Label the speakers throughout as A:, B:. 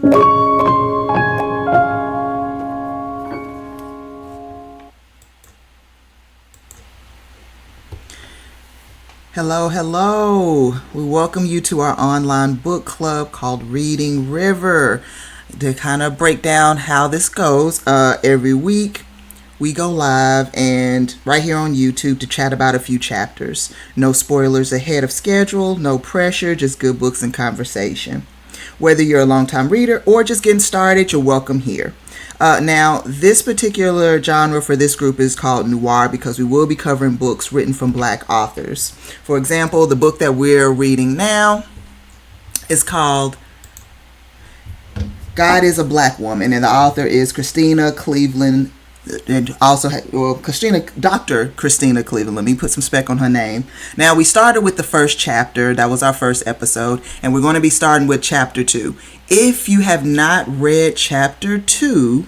A: Hello, hello. We welcome you to our online book club called Reading River. To kind of break down how this goes, every week we go live and right here on YouTube to chat about a few chapters. No spoilers ahead of schedule, no pressure, just good books and conversation. Whether you're a longtime reader or just getting started, you're welcome here. Now, this particular genre for this group is called Noire because we will be covering books written from Black authors. For example, the book that we're reading now is called God is a Black Woman, and the author is Christina Cleveland, and also Dr. Christina Cleveland. Let me put some spec on her name. Now, we started with the first chapter. That was our first episode, and we're going to be starting with chapter 2. If you have not read chapter 2,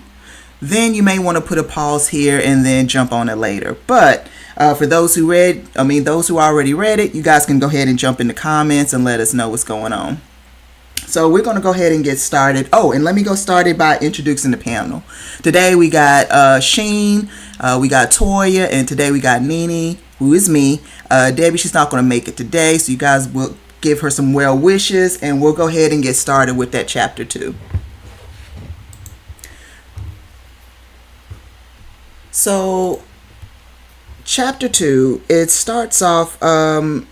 A: then you may want to put a pause here and then jump on it later. But for those who already read it, you guys can go ahead and jump in the comments and let us know what's going on. So we're going to go ahead and get started. Oh, and let me go started by introducing the panel. Today we got Sheen, we got Toya, and today we got Nene, who is me. Debbie, she's not going to make it today, so you guys will give her some well wishes, and we'll go ahead and get started with that chapter 2. So, chapter 2, it starts off, this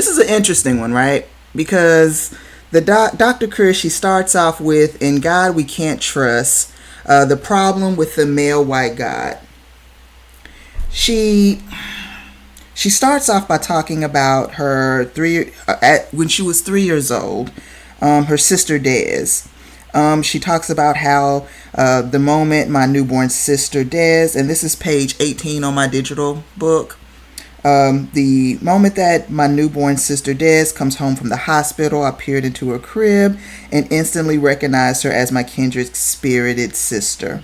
A: is an interesting one, right? Because the Dr. Chris, she starts off with, in God we can't trust, the problem with the male white God. She starts off by talking about her when she was 3 years old, her sister Des. She talks about how the moment my newborn sister Des, and this is page 18 on my digital book, the moment that my newborn sister Des comes home from the hospital, I peered into her crib and instantly recognized her as my kindred spirited sister.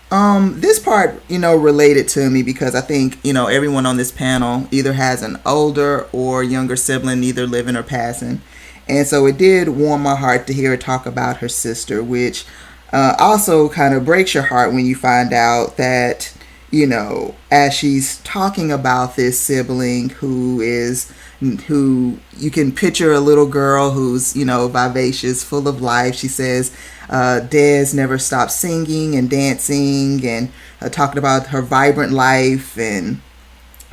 A: This part, related to me because I think, everyone on this panel either has an older or younger sibling, either living or passing. And so it did warm my heart to hear her talk about her sister, which also kind of breaks your heart when you find out that, as she's talking about this sibling who you can picture a little girl who's, vivacious, full of life. She says, Des never stopped singing and dancing and talking about her vibrant life. And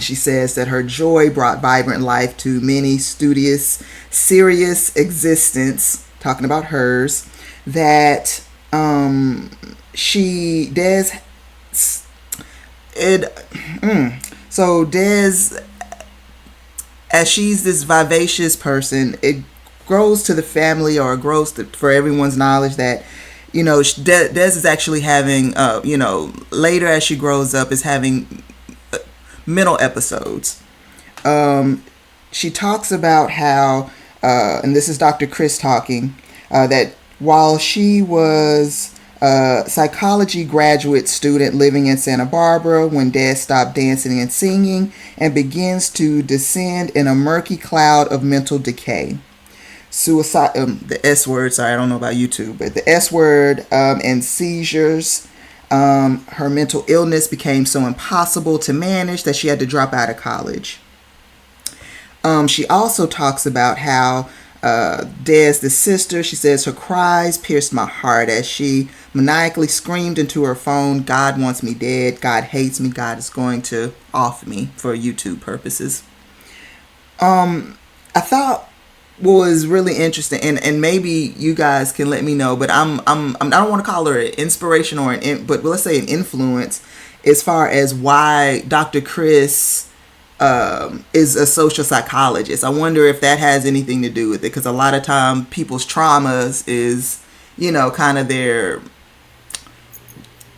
A: she says that her joy brought vibrant life to many studious, serious existence, talking about hers, that so Des, as she's this vivacious person, it grows to the family, or grows for everyone's knowledge that, Des is actually having, later as she grows up, is having mental episodes. She talks about how, and this is Dr. Chris talking, that while she was a psychology graduate student living in Santa Barbara, when Des stopped dancing and singing and begins to descend in a murky cloud of mental decay. Suicide, the S word, sorry, I don't know about YouTube, but the S word, and seizures. Her mental illness became so impossible to manage that she had to drop out of college. She also talks about how Des, the sister, she says her cries pierced my heart as she maniacally screamed into her phone, God wants me dead, God hates me, God is going to off me, for YouTube purposes. I thought what was really interesting, and maybe you guys can let me know, but I don't want to call her an inspiration but let's say an influence as far as why Dr. Chris is a social psychologist. I wonder if that has anything to do with it, because a lot of time people's traumas is, kind of their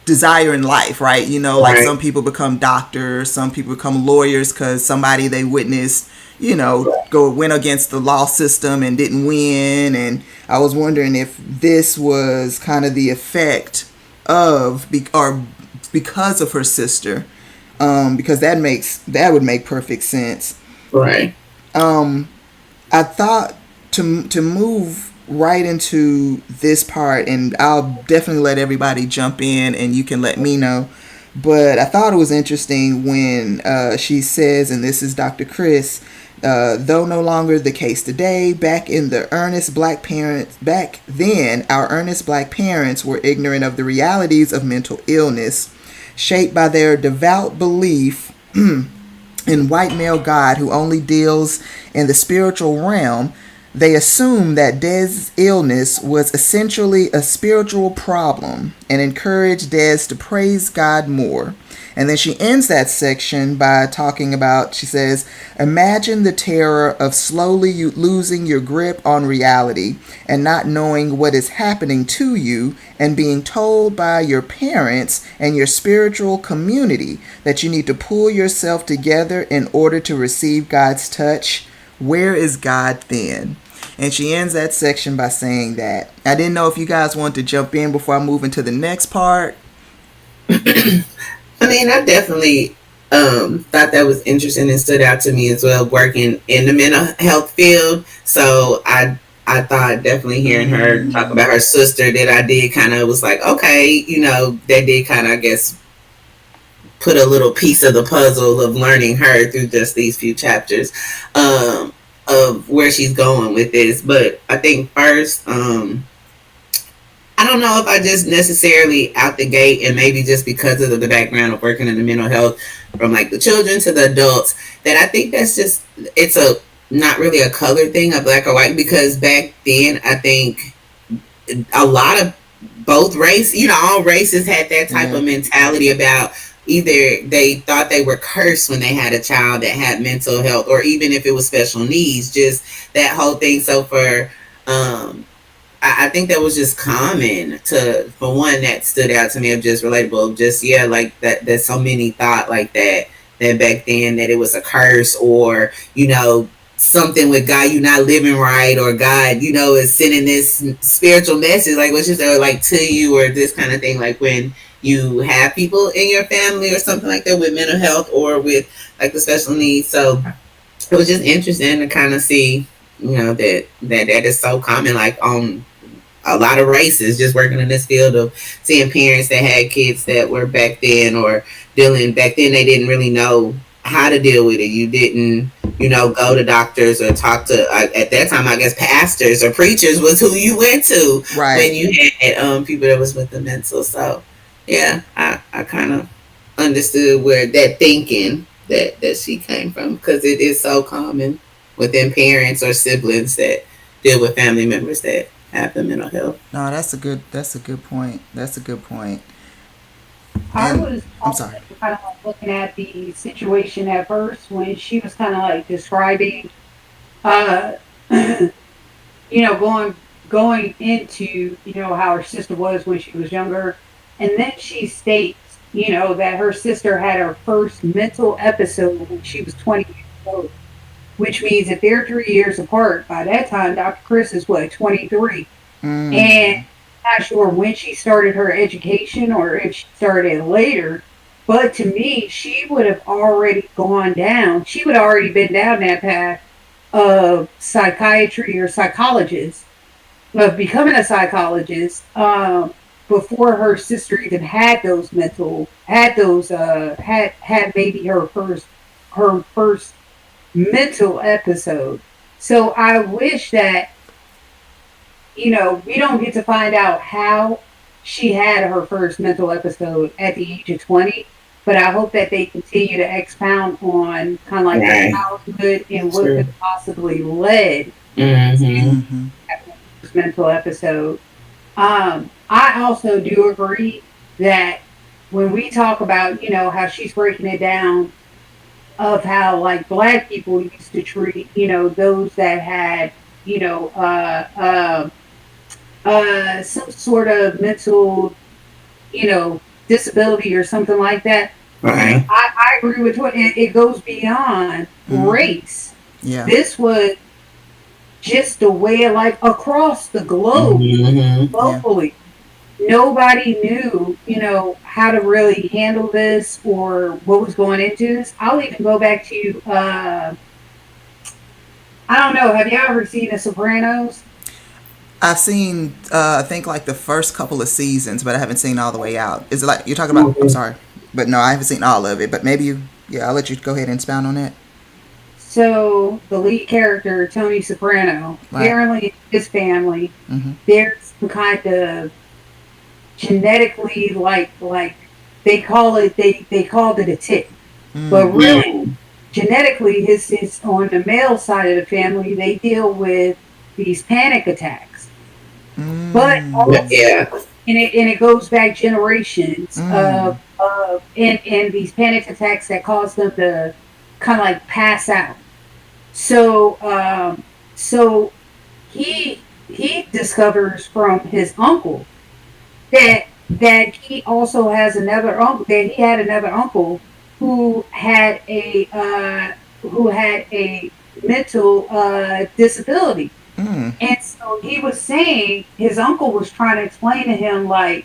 A: desire in life, right? Like some people become doctors, some people become lawyers because somebody they witnessed, went against the law system and didn't win. And I was wondering if this was kind of the effect of, or because of her sister, because that would make perfect sense.
B: Right.
A: I thought to move right into this part, and I'll definitely let everybody jump in and you can let me know. But I thought it was interesting when she says, and this is Dr. Chris, though no longer the case today, back then, our earnest black parents were ignorant of the realities of mental illness, shaped by their devout belief in white male God who only deals in the spiritual realm. They assumed that Dez's illness was essentially a spiritual problem and encouraged Dez to praise God more. And then she ends that section by talking about, she says, imagine the terror of slowly losing your grip on reality and not knowing what is happening to you and being told by your parents and your spiritual community that you need to pull yourself together in order to receive God's touch. Where is God then? And she ends that section by saying that. I didn't know if you guys want to jump in before I move into the next part.
B: I mean, I definitely thought that was interesting and stood out to me as well, working in the mental health field. So I thought definitely hearing her talk about her sister, that I did kind of was like, okay, that did kind of, I guess, put a little piece of the puzzle of learning her through just these few chapters of where she's going with this. But I think first, I don't know if I just necessarily out the gate, and maybe just because of the background of working in the mental health from like the children to the adults, that I think that's just, it's a not really a color thing, a black or white, because back then I think a lot of both race, all races had that type of mentality about either they thought they were cursed when they had a child that had mental health, or even if it was special needs, just that whole thing. So I think that was just common for one, that stood out to me, of just relatable, just, like that so many thought like that back then, that it was a curse, or, something with God, you're not living right, or God, is sending this spiritual message, like what you said, like to you, or this kind of thing, like when you have people in your family or something like that with mental health or with like the special needs. So it was just interesting to kind of see, that is so common, like on a lot of races, just working in this field of seeing parents that had kids that were back then, or dealing back then, they didn't really know how to deal with it. You didn't, go to doctors or talk to, at that time, I guess pastors or preachers was who you went to,
A: Right.
B: when you had people that was with the mental. So yeah, I kind of understood where that thinking that she came from, because it is so common within parents or siblings that deal with family members that have the mental health.
A: No, that's a good point. That's a good point.
C: I
A: And
C: was
A: I'm
C: also
A: sorry.
C: kind of like looking at the situation at first when she was kind of like describing, uh, going into, how her sister was when she was younger. And then she states, that her sister had her first mental episode when she was 20 years old, which means if they're 3 years apart, by that time, Dr. Chris is what, 23. And I'm not sure when she started her education or if she started later. But to me, she would have already gone down. She would have already been down that path of psychiatry or psychologist, of becoming a psychologist, before her sister even had those mental, had those, had maybe her first mental episode. So I wish that, we don't get to find out how she had her first mental episode at the age of 20, but I hope that they continue to expound on kind of like her
B: Right.
C: childhood and what
B: Sure.
C: could have possibly led to
B: Mm-hmm.
A: Mm-hmm.
C: that first mental episode. I also do agree that when we talk about, how she's breaking it down of how like black people used to treat, those that had, you know, some sort of mental, disability or something like that.
A: Yeah.
B: Right.
C: I agree with what it goes beyond
A: Mm-hmm.
C: race.
A: Yeah.
C: This was just a way of life across the globe,
B: Mm-hmm.
A: Yeah.
C: globally. Nobody knew, how to really handle this or what was going into this. I'll even go back to, I don't know, have you ever seen The Sopranos?
A: I've seen, I think like the first couple of seasons, but I haven't seen all the way out. Is it like you're talking about? I'm
B: Mhm.
A: sorry, but no, I haven't seen all of it. But maybe you, yeah, I'll let you go ahead and expound on that.
C: So the lead character, Tony Soprano,
A: Right.
C: apparently in his family,
A: Mm-hmm.
C: there's some kind of genetically like they called it a tick. But
A: Mm.
C: really
B: Mm.
C: genetically his on the male side of the family, they deal with these panic attacks. But
A: Mm.
C: also
B: Yeah.
C: and it goes back generations
A: Mm.
C: of and these panic attacks that cause them to kind of like pass out. So so he discovers from his uncle that he also has another uncle that he had another uncle who had a mental disability.
A: Mm.
C: And so he was saying his uncle was trying to explain to him like,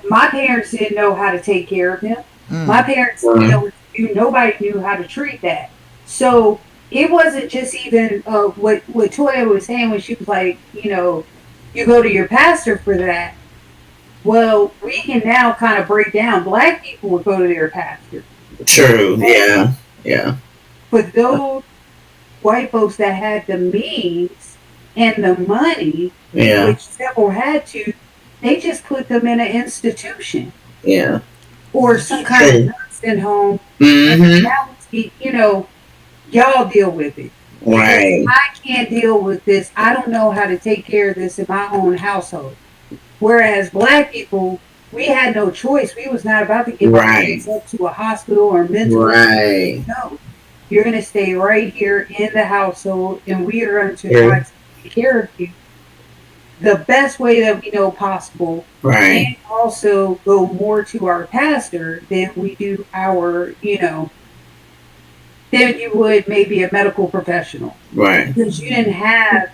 C: my parents didn't know how to take care of him. My
A: Mm.
C: parents didn't know
B: Mm.
C: what to do. Nobody knew how to treat that. So it wasn't just even what Toya was saying when she was like, you go to your pastor for that. Well, we can now kind of break down. Black people would go to their pastor.
B: True. Yeah. Yeah.
C: For those white folks that had the means and the money,
B: Yeah.
C: which several had to, they just put them in an institution
B: Yeah.
C: or some kind of
B: True.
C: nursing home. And
B: Mm-hmm.
C: that was, y'all deal with it. Because
B: Right.
C: I can't deal with this. I don't know how to take care of this in my own household. Whereas black people, we had no choice. We was not about to give our
B: Right.
C: kids up to a hospital or a mental institution.
B: Right.
C: No. You're going to stay right here in the household and we are going to try
B: True.
C: to take care of you the best way that we know possible and
B: Right.
C: also go more to our pastor than we do than you would maybe a medical professional.
B: Right.
C: Because you didn't have,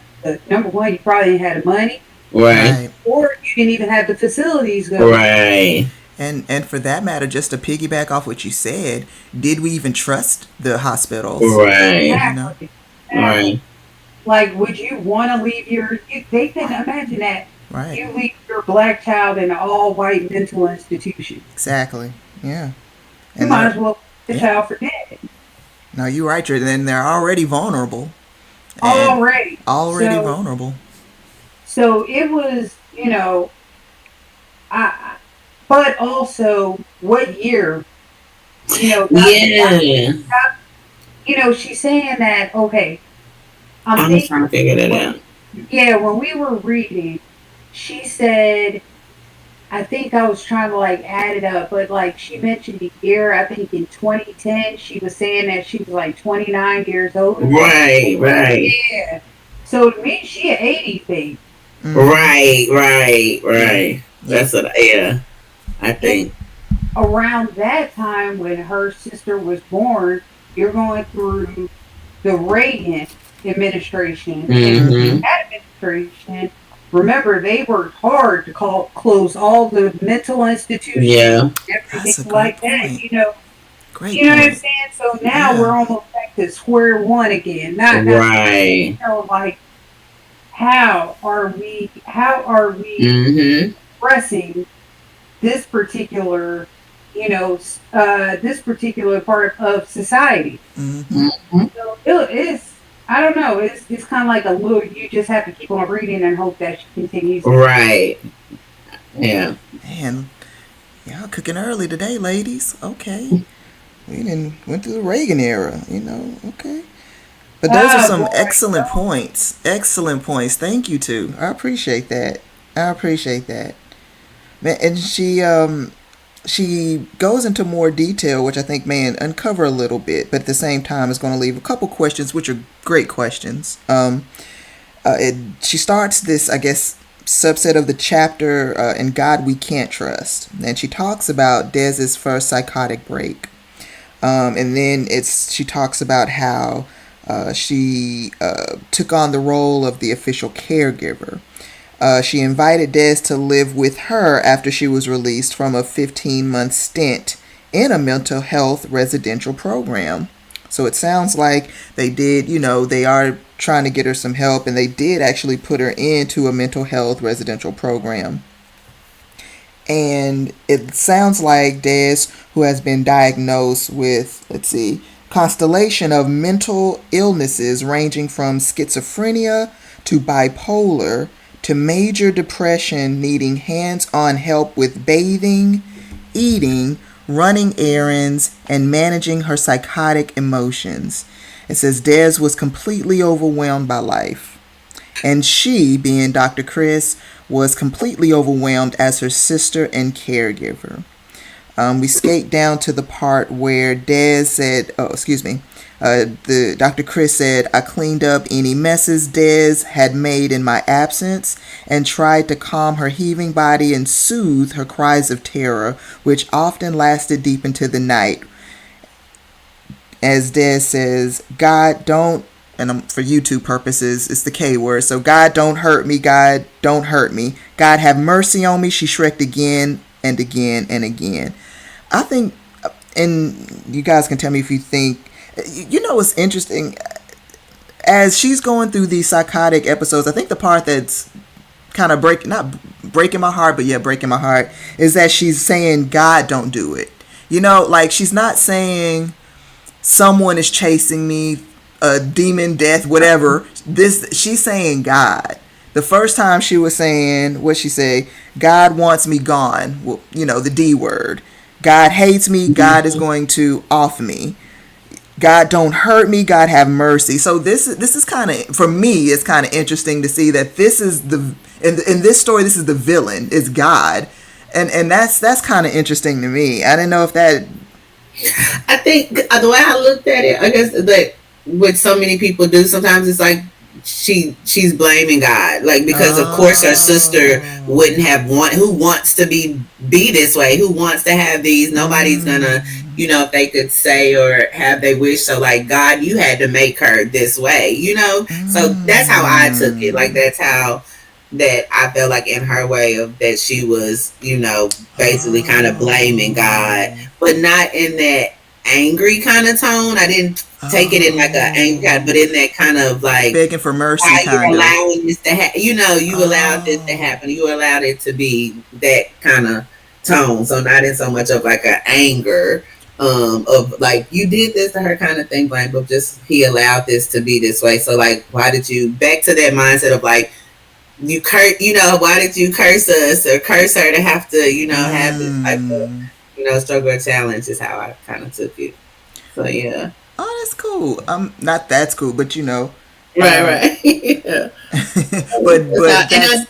C: number one, you probably didn't have the money
B: Right.
A: Right.
C: or you didn't even have the facilities going.
B: Right.
A: And for that matter, just to piggyback off what you said, did we even trust the hospitals?
B: Right.
A: You know.
C: Exactly. Exactly.
B: Right.
C: Like, would you want to leave they can imagine that
A: Right.
C: you leave your black child in an all white mental institution.
A: Exactly. Yeah.
C: You
A: And
C: might
A: they're,
C: as well leave the
A: yeah.
C: child for dead
A: No, you're right. Then they're already vulnerable, and
C: already.
A: already
C: So,
A: vulnerable.
C: so it was, but also what year,
B: Yeah.
C: she's saying that, okay, I'm
B: I'm
C: thinking,
B: trying to figure that
C: well,
B: out.
C: yeah, when we were reading, she said, I think I was trying to like add it up, but like she mentioned a year, I think in 2010, she was saying that she was like 29 years old.
B: Right. Right.
C: Yeah. So to me, she an 80s baby.
A: Mm-hmm.
B: Right. Right.
A: Yeah.
B: Right.
A: Yeah.
B: That's what. Yeah. I
C: And
B: think.
C: around that time when her sister was born, you're going through the Reagan administration. And
B: Mm-hmm.
C: that administration, remember, they worked hard to close all the mental institutions,
B: Yeah.
C: everything
A: That's a great
C: like that.
A: point. Great
C: You know what I'm
A: point.
C: saying? So now we're
A: Yeah.
C: almost back to square one again. Not
B: Right.
C: like how are we
B: Mm-hmm.
C: addressing this particular this particular part of society.
A: Mm-hmm.
B: Mm-hmm.
C: So it's I don't know. It's kind of like a little. You just have to keep on reading and hope that she continues to.
B: Right. Yeah.
A: Man, y'all cooking early today, ladies. Okay. We didn't went through the Reagan era. Okay. But those are
C: Oh
A: some
C: boy,
A: excellent points. Excellent points. Thank you too. I appreciate that. I appreciate that. Man, and she goes into more detail, which I think may uncover a little bit, but at the same time is going to leave a couple questions, which are great questions. She starts this, I guess, subset of the chapter in God We Can't Trust, and she talks about Dez's first psychotic break, and then she talks about how she took on the role of the official caregiver. She invited Des to live with her after she was released from a 15-month stint in a mental health residential program. So it sounds like they did, they are trying to get her some help, and they did actually put her into a mental health residential program. And it sounds like Des, who has been diagnosed with, let's see, constellation of mental illnesses ranging from schizophrenia to bipolar to major depression, needing hands-on help with bathing, eating, running errands, and managing her psychotic emotions. It says Des was completely overwhelmed by life. And she, being Dr. Chris, was completely overwhelmed as her sister and caregiver. We skate down to the part where Des said, the Dr. Chris said, I cleaned up any messes Des had made in my absence and tried to calm her heaving body and soothe her cries of terror, which often lasted deep into the night. As Des says, God, don't, and for YouTube purposes, it's the K word. So, God, don't hurt me. God, don't hurt me. God, have mercy on me. She shrieked again and again and again. I think, and you guys can tell me if you think, what's interesting, as she's going through these psychotic episodes, I think the part that's kind of not breaking my heart, but yeah, breaking my heart, is that she's saying, God, don't do it. Like she's not saying someone is chasing me, a demon, death, whatever. She's saying God. The first time she was saying, what'd she say? God wants me gone. Well, the D word. God hates me. God is going to off me. God, don't hurt me. God, have mercy. So this is kind of, for me, it's kind of interesting to see that this is in this story, this is the villain, is God. And that's kind of interesting to me. I didn't know if that.
B: I think the way I looked at it, I guess that what so many people do sometimes, it's like she's blaming God, like, because of course her sister wouldn't have who wants to be this way, who wants to have these, nobody's gonna, if they could say or have they wish, so like, God, you had to make her this way, so that's how I took it, like that's how that I felt like in her way of that she was, basically kind of blaming God, but not in that angry kind of tone. I didn't take it in like an angry kind, but in that kind of like
A: begging for mercy,
B: why
A: kind
B: you're
A: of
B: allowing this to happen. You allowed this to happen. You allowed it to be that kind of tone. So not in so much of like an anger, of like you did this to her kind of thing, but just he allowed this to be this way. So like, why did you back to that mindset of like, you why did you curse us or curse her to have to, have this type of, struggle or challenge, is how I kind of took it. So yeah.
A: Oh, that's cool. Not that's cool, but
B: Right. Yeah.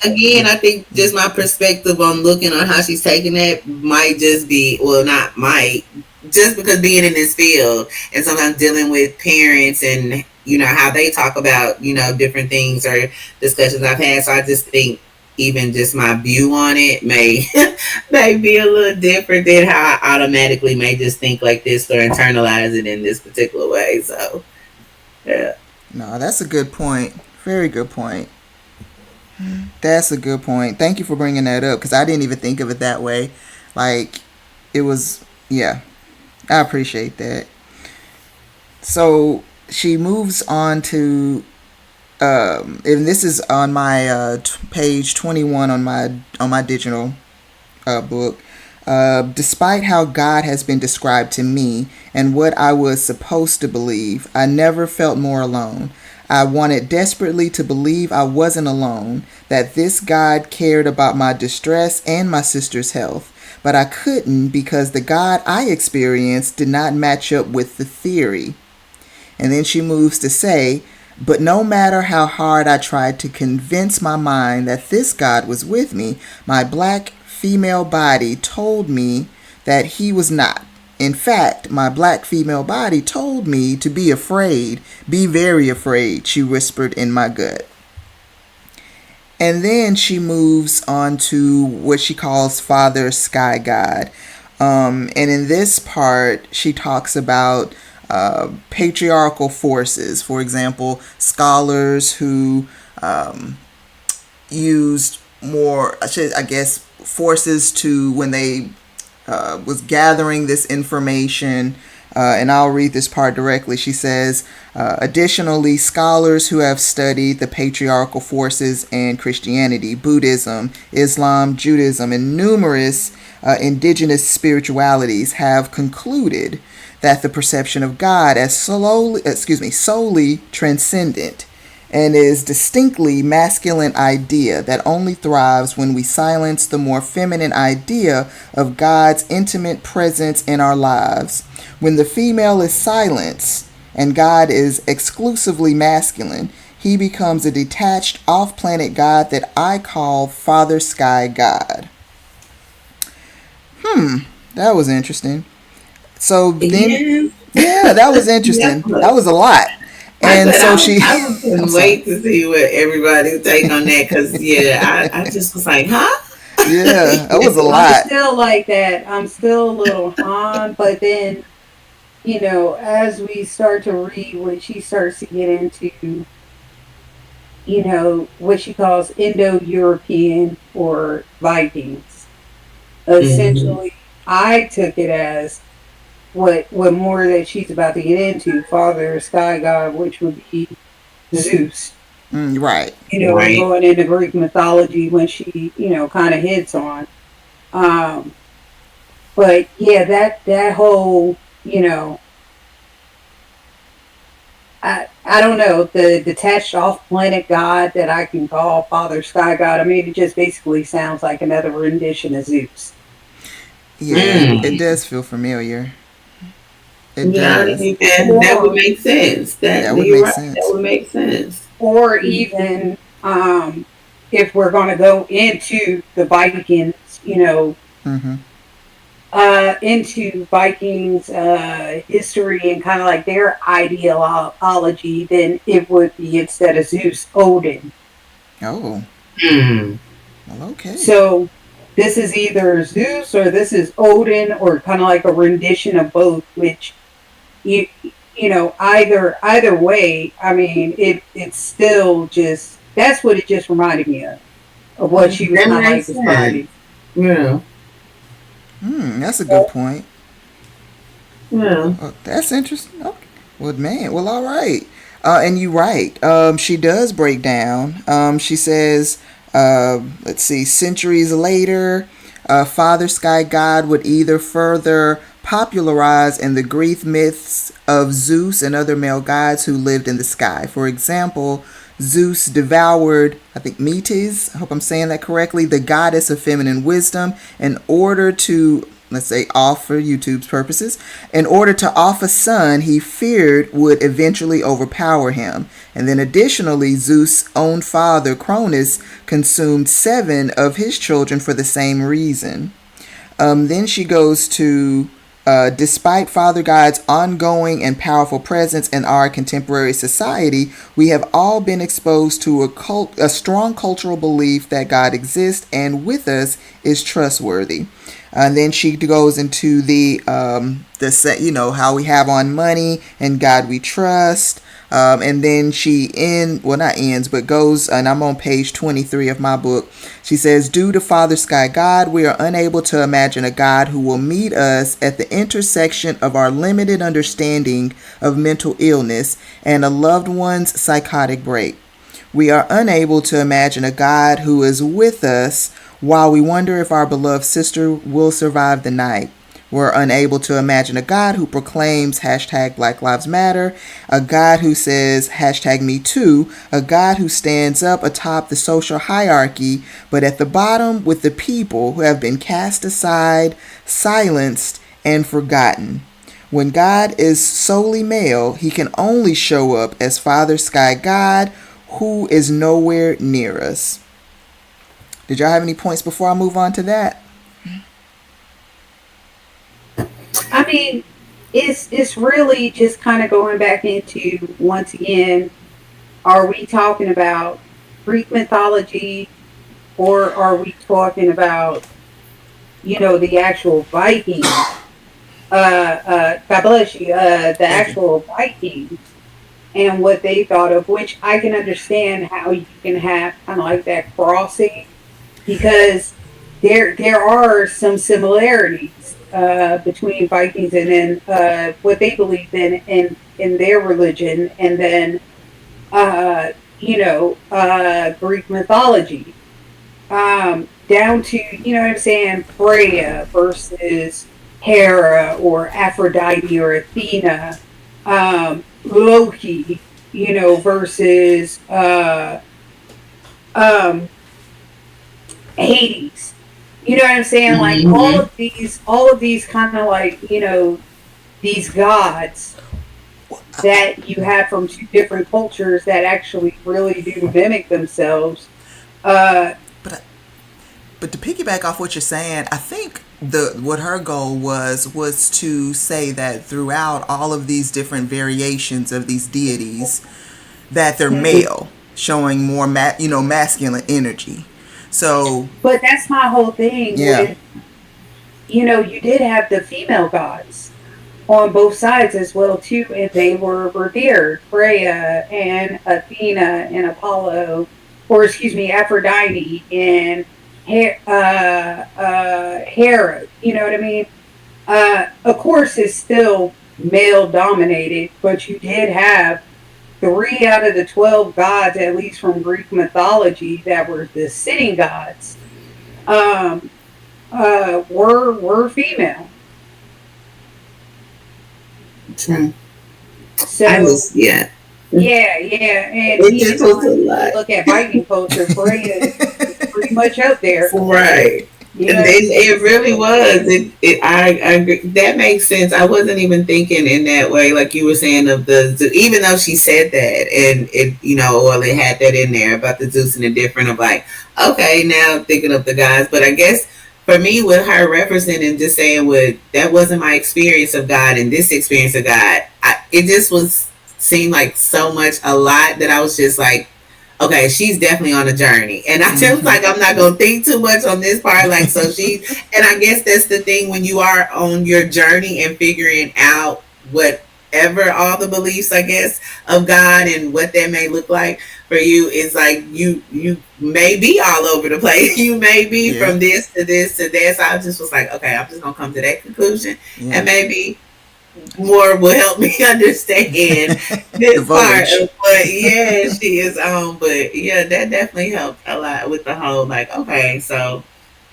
B: Again, I think just my perspective on looking on how she's taking that might just be, well, not might, just because being in this field and sometimes dealing with parents and how they talk about different things or discussions I've had. So I just think even just my view on it may be a little different than how I automatically may just think like this or internalize it in this particular way. So yeah.
A: No, that's a good point. Very good point. That's a good point. Thank you for bringing that up, because I didn't even think of it that way. Like, it was, yeah. I appreciate that. So she moves on to, and this is on my page 21 on my digital book. Despite how God has been described to me and what I was supposed to believe, I never felt more alone. I wanted desperately to believe I wasn't alone, that this God cared about my distress and my sister's health. But I couldn't, because the God I experienced did not match up with the theory. And then she moves to say, but no matter how hard I tried to convince my mind that this God was with me, my black female body told me that he was not. In fact, my black female body told me to be afraid, be very afraid, she whispered in my gut. And then she moves on to what she calls Father Sky God. And in this part, she talks about patriarchal forces. For example, scholars who used more, I guess, forces to, when they was gathering this information, And I'll read this part directly. She says, additionally, scholars who have studied the patriarchal forces in Christianity, Buddhism, Islam, Judaism, and numerous indigenous spiritualities have concluded that the perception of God as solely transcendent and is distinctly masculine idea that only thrives when we silence the more feminine idea of God's intimate presence in our lives. When the female is silenced and God is exclusively masculine, he becomes a detached off-planet God that I call Father Sky God. That was interesting. So then, yeah, that was interesting. That was a lot. And so
B: I was couldn't wait to see what everybody's take on that because I just was like, huh?
A: Yeah, that was a
C: I'm
A: lot.
C: still like that. I'm still a little but then, as we start to read what she starts to get into, what she calls Indo-European or Vikings.
B: Mm-hmm.
C: Essentially, I took it as what more that she's about to get into, Father Sky God, which would be Zeus.
A: Right.
C: And
B: Right.
C: going into Greek mythology when she, kind of hits on. Um, but yeah, that whole, I don't know, the detached off planet god that I can call Father Sky God. I mean, it just basically sounds like another rendition of Zeus.
A: Yeah, it
B: Mm.
A: does feel familiar. It
B: Yeah,
A: does.
B: and that would
C: Or
B: make sense. That
A: That would
B: you're
A: make
B: right. That
A: sense.
B: would make sense.
C: or even if we're going to go into the Vikings,
A: Mm-hmm.
C: into Vikings history and kind of like their ideology, then it would be instead of Zeus, Odin.
A: Oh,
B: Mm.
A: well, okay.
C: So this is either Zeus or this is Odin, or kind of like a rendition of both. Which you either way, I mean, it's still just that's what it just reminded me of what she was
B: That
C: kind of like
B: makes sense.
C: describing.
B: Yeah.
A: That's a good point.
B: Yeah.
A: That's interesting. Okay. Well, man. Well, all right. And you're right. She does break down. She says, let's see, centuries later, Father Sky God would either further popularize in the Greek myths of Zeus and other male gods who lived in the sky. For example, Zeus devoured, I think, Metis, I hope I'm saying that correctly, the goddess of feminine wisdom, in order to, let's say, off for YouTube's purposes, in order to off a son he feared would eventually overpower him. And then additionally, Zeus' own father, Cronus, consumed 7 of his children for the same reason. Then she goes to, despite Father God's ongoing and powerful presence in our contemporary society, we have all been exposed to a strong cultural belief that God exists and with us is trustworthy. And then she goes into how we have on money and God we trust. And then she not ends, but goes, and I'm on page 23 of my book. She says, due to Father Sky God, we are unable to imagine a God who will meet us at the intersection of our limited understanding of mental illness and a loved one's psychotic break. We are unable to imagine a God who is with us while we wonder if our beloved sister will survive the night. We're unable to imagine a God who proclaims hashtag Black Lives Matter, a God who says hashtag Me Too, a God who stands up atop the social hierarchy, but at the bottom with the people who have been cast aside, silenced, and forgotten. When God is solely male, he can only show up as Father Sky God, who is nowhere near us. Did y'all have any points before I move on to that?
C: I mean, it's really just kind of going back into, once again, are we talking about Greek mythology, or are we talking about the actual Vikings? God bless you. The
A: Thank you.
C: actual Vikings and what they thought of, which I can understand how you can have kind of like that crossing, because there are some similarities. between Vikings and then what they believed in their religion, and then Greek mythology, down to, you know what I'm saying, Freya versus Hera or Aphrodite or Athena, Loki, versus um, Hades. You know what I'm saying? Like
B: Mm-hmm.
C: all of these kind of like, these gods that you have from two different cultures that actually really do mimic themselves. Uh,
A: But but to piggyback off what you're saying, I think the what her goal was to say that throughout all of these different variations of these deities, that they're male, showing more masculine energy. So
C: but that's my whole thing
A: yeah.
C: with, you did have the female gods on both sides as well too, and they were revered. Freya and Athena and Apollo, or excuse me, Aphrodite and Hera. You know what I mean? Of course, it's still male dominated, but you did have three out of the 12 gods, at least from Greek mythology, that were the sitting gods. Um, were female.
B: True. I
C: So
B: just, yeah.
C: yeah, and
B: It
C: even
B: just was a
C: like when you
B: lot.
C: look at Viking culture, Freya is pretty much up there.
B: Right.
C: You
B: And
C: know what I'm
B: then
C: saying?
B: it really
C: So
B: was. I agree. That makes sense. I wasn't even thinking in that way, like you were saying of even though she said that, and well, it had that in there about the Zeus and the different of like, okay, now I'm thinking of the guys, but I guess for me, with her referencing and just saying, "What that wasn't my experience of God, and this experience of God," it just was seemed like so much a lot that I was just like, okay, she's definitely on a journey. And I just
A: Hmm.
B: like, I'm not gonna think too much on this part. Like, so and I guess that's the thing when you are on your journey and figuring out whatever all the beliefs, I guess, of God and what that may look like for you, is like you may be all over the place. You may be
A: Yeah.
B: from this to this to this. I just was like, okay, I'm just gonna come to that conclusion, and
A: Yeah.
B: maybe more will help me understand
A: The
B: this part
A: verbiage.
B: of what, yeah, she is on. But yeah, that definitely helped a lot with the whole, like, okay, so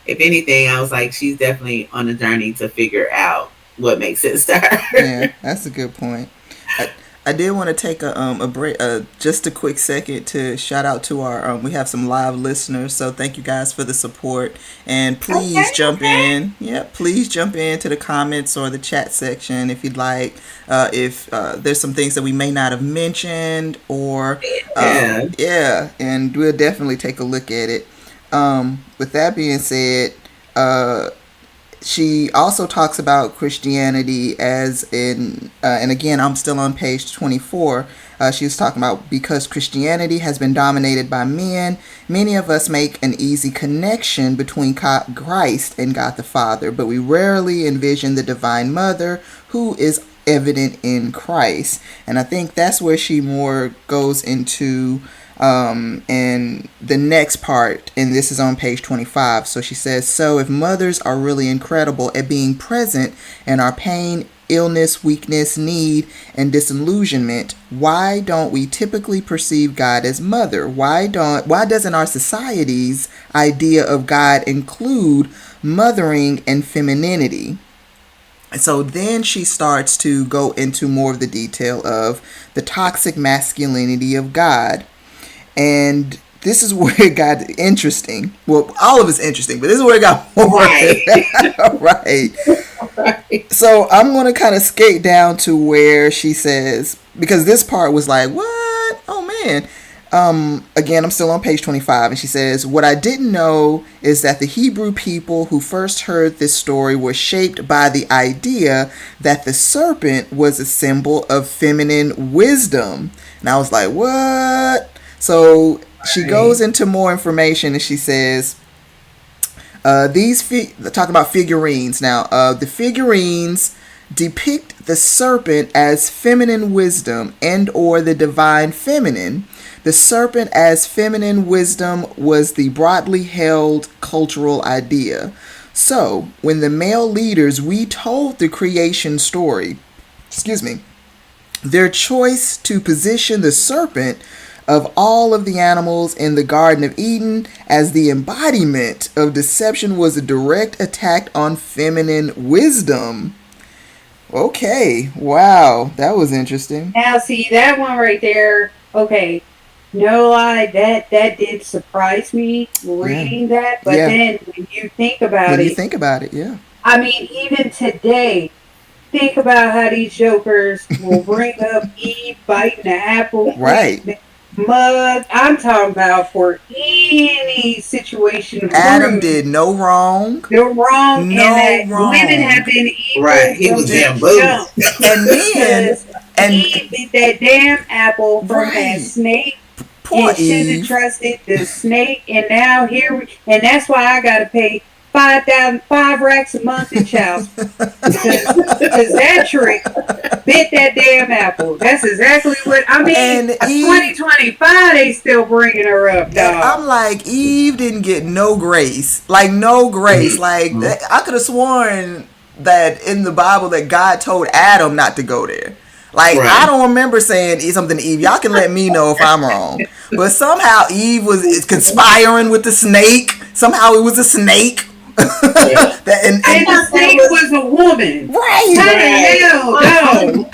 B: if anything, I was like, she's definitely on a journey to figure out what makes sense to
A: Yeah,
B: her.
A: that's a good point. I, I did want to take a break, just a quick second to shout out to our we have some live listeners, so thank you guys for the support, and
C: okay,
A: please jump
C: okay.
A: in. Yeah, please jump into the comments or the chat section if you'd like. If there's some things that we may not have mentioned, or
B: Yeah.
A: yeah, and we'll definitely take a look at it. With that being said, uh, she also talks about Christianity as and again, I'm still on page 24. She was talking about because Christianity has been dominated by men, many of us make an easy connection between Christ and God the Father, but we rarely envision the Divine Mother who is evident in Christ. And I think that's where she more goes into and the next part, and this is on page 25. So she says, so if mothers are really incredible at being present in our pain, illness, weakness, need, and disillusionment, why don't we typically perceive God as mother? Why doesn't our society's idea of God include mothering and femininity? So then she starts to go into more of the detail of the toxic masculinity of God. And this is where it got interesting. Well, all of it's interesting, but this is where it got
B: Right.
A: more right.
B: Right.
A: So I'm going to kind of skate down to where she says, because this part was like, what? Oh man. Again, I'm still on page 25, and she says, what I didn't know is that the Hebrew people who first heard this story were shaped by the idea that the serpent was a symbol of feminine wisdom. And I was like, what? So she goes
B: Right.
A: into more information, and she says, talk about figurines now. The figurines depict the serpent as feminine wisdom and or the divine feminine. The serpent as feminine wisdom was the broadly held cultural idea. So, when the male leaders retold the creation story, excuse me, their choice to position the serpent of all of the animals in the Garden of Eden as the embodiment of deception was a direct attack on feminine wisdom. Okay, wow, that was interesting.
C: Now, see that one right there. Okay, no lie, that did surprise me
A: Yeah,
C: reading that. But
A: yeah.
C: then when you think about
A: When you
C: it,
A: think about it, yeah.
C: I mean, even today, think about how these jokers will bring up Eve biting the apple,
A: Right.
C: putting the mug. I'm talking about for any situation of
A: Adam
C: rude.
A: did no wrong.
C: They're wrong, and
A: No
C: that women
A: wrong.
C: have been
B: Right.
C: evil
B: He
C: from
B: was
C: the
B: bamboozled.
C: jump
A: And then,
C: because
A: and
C: Eve bit that damn apple from that
A: right.
C: snake
A: Poor
C: and should have
A: Eve.
C: trusted the snake. And now and that's why I got to pay 5 racks a month in child support because that trick bit that damn apple. That's exactly what I mean.
A: And Eve,
C: 2025, they still bringing her up,
A: and
C: dog.
A: I'm like, Eve didn't get no grace. Like, no grace. Like,
B: Mhm.
A: I could have sworn that in the Bible that God told Adam not to go there. Like, I
B: Right.
A: don't remember saying something to Eve. Y'all can let me know if I'm wrong. But somehow Eve was conspiring with the snake. Somehow it was a snake.
B: Yeah.
A: that and,
C: And the
B: thought that
C: snake was a woman.
A: right.
C: How
B: Right.
C: the hell, no?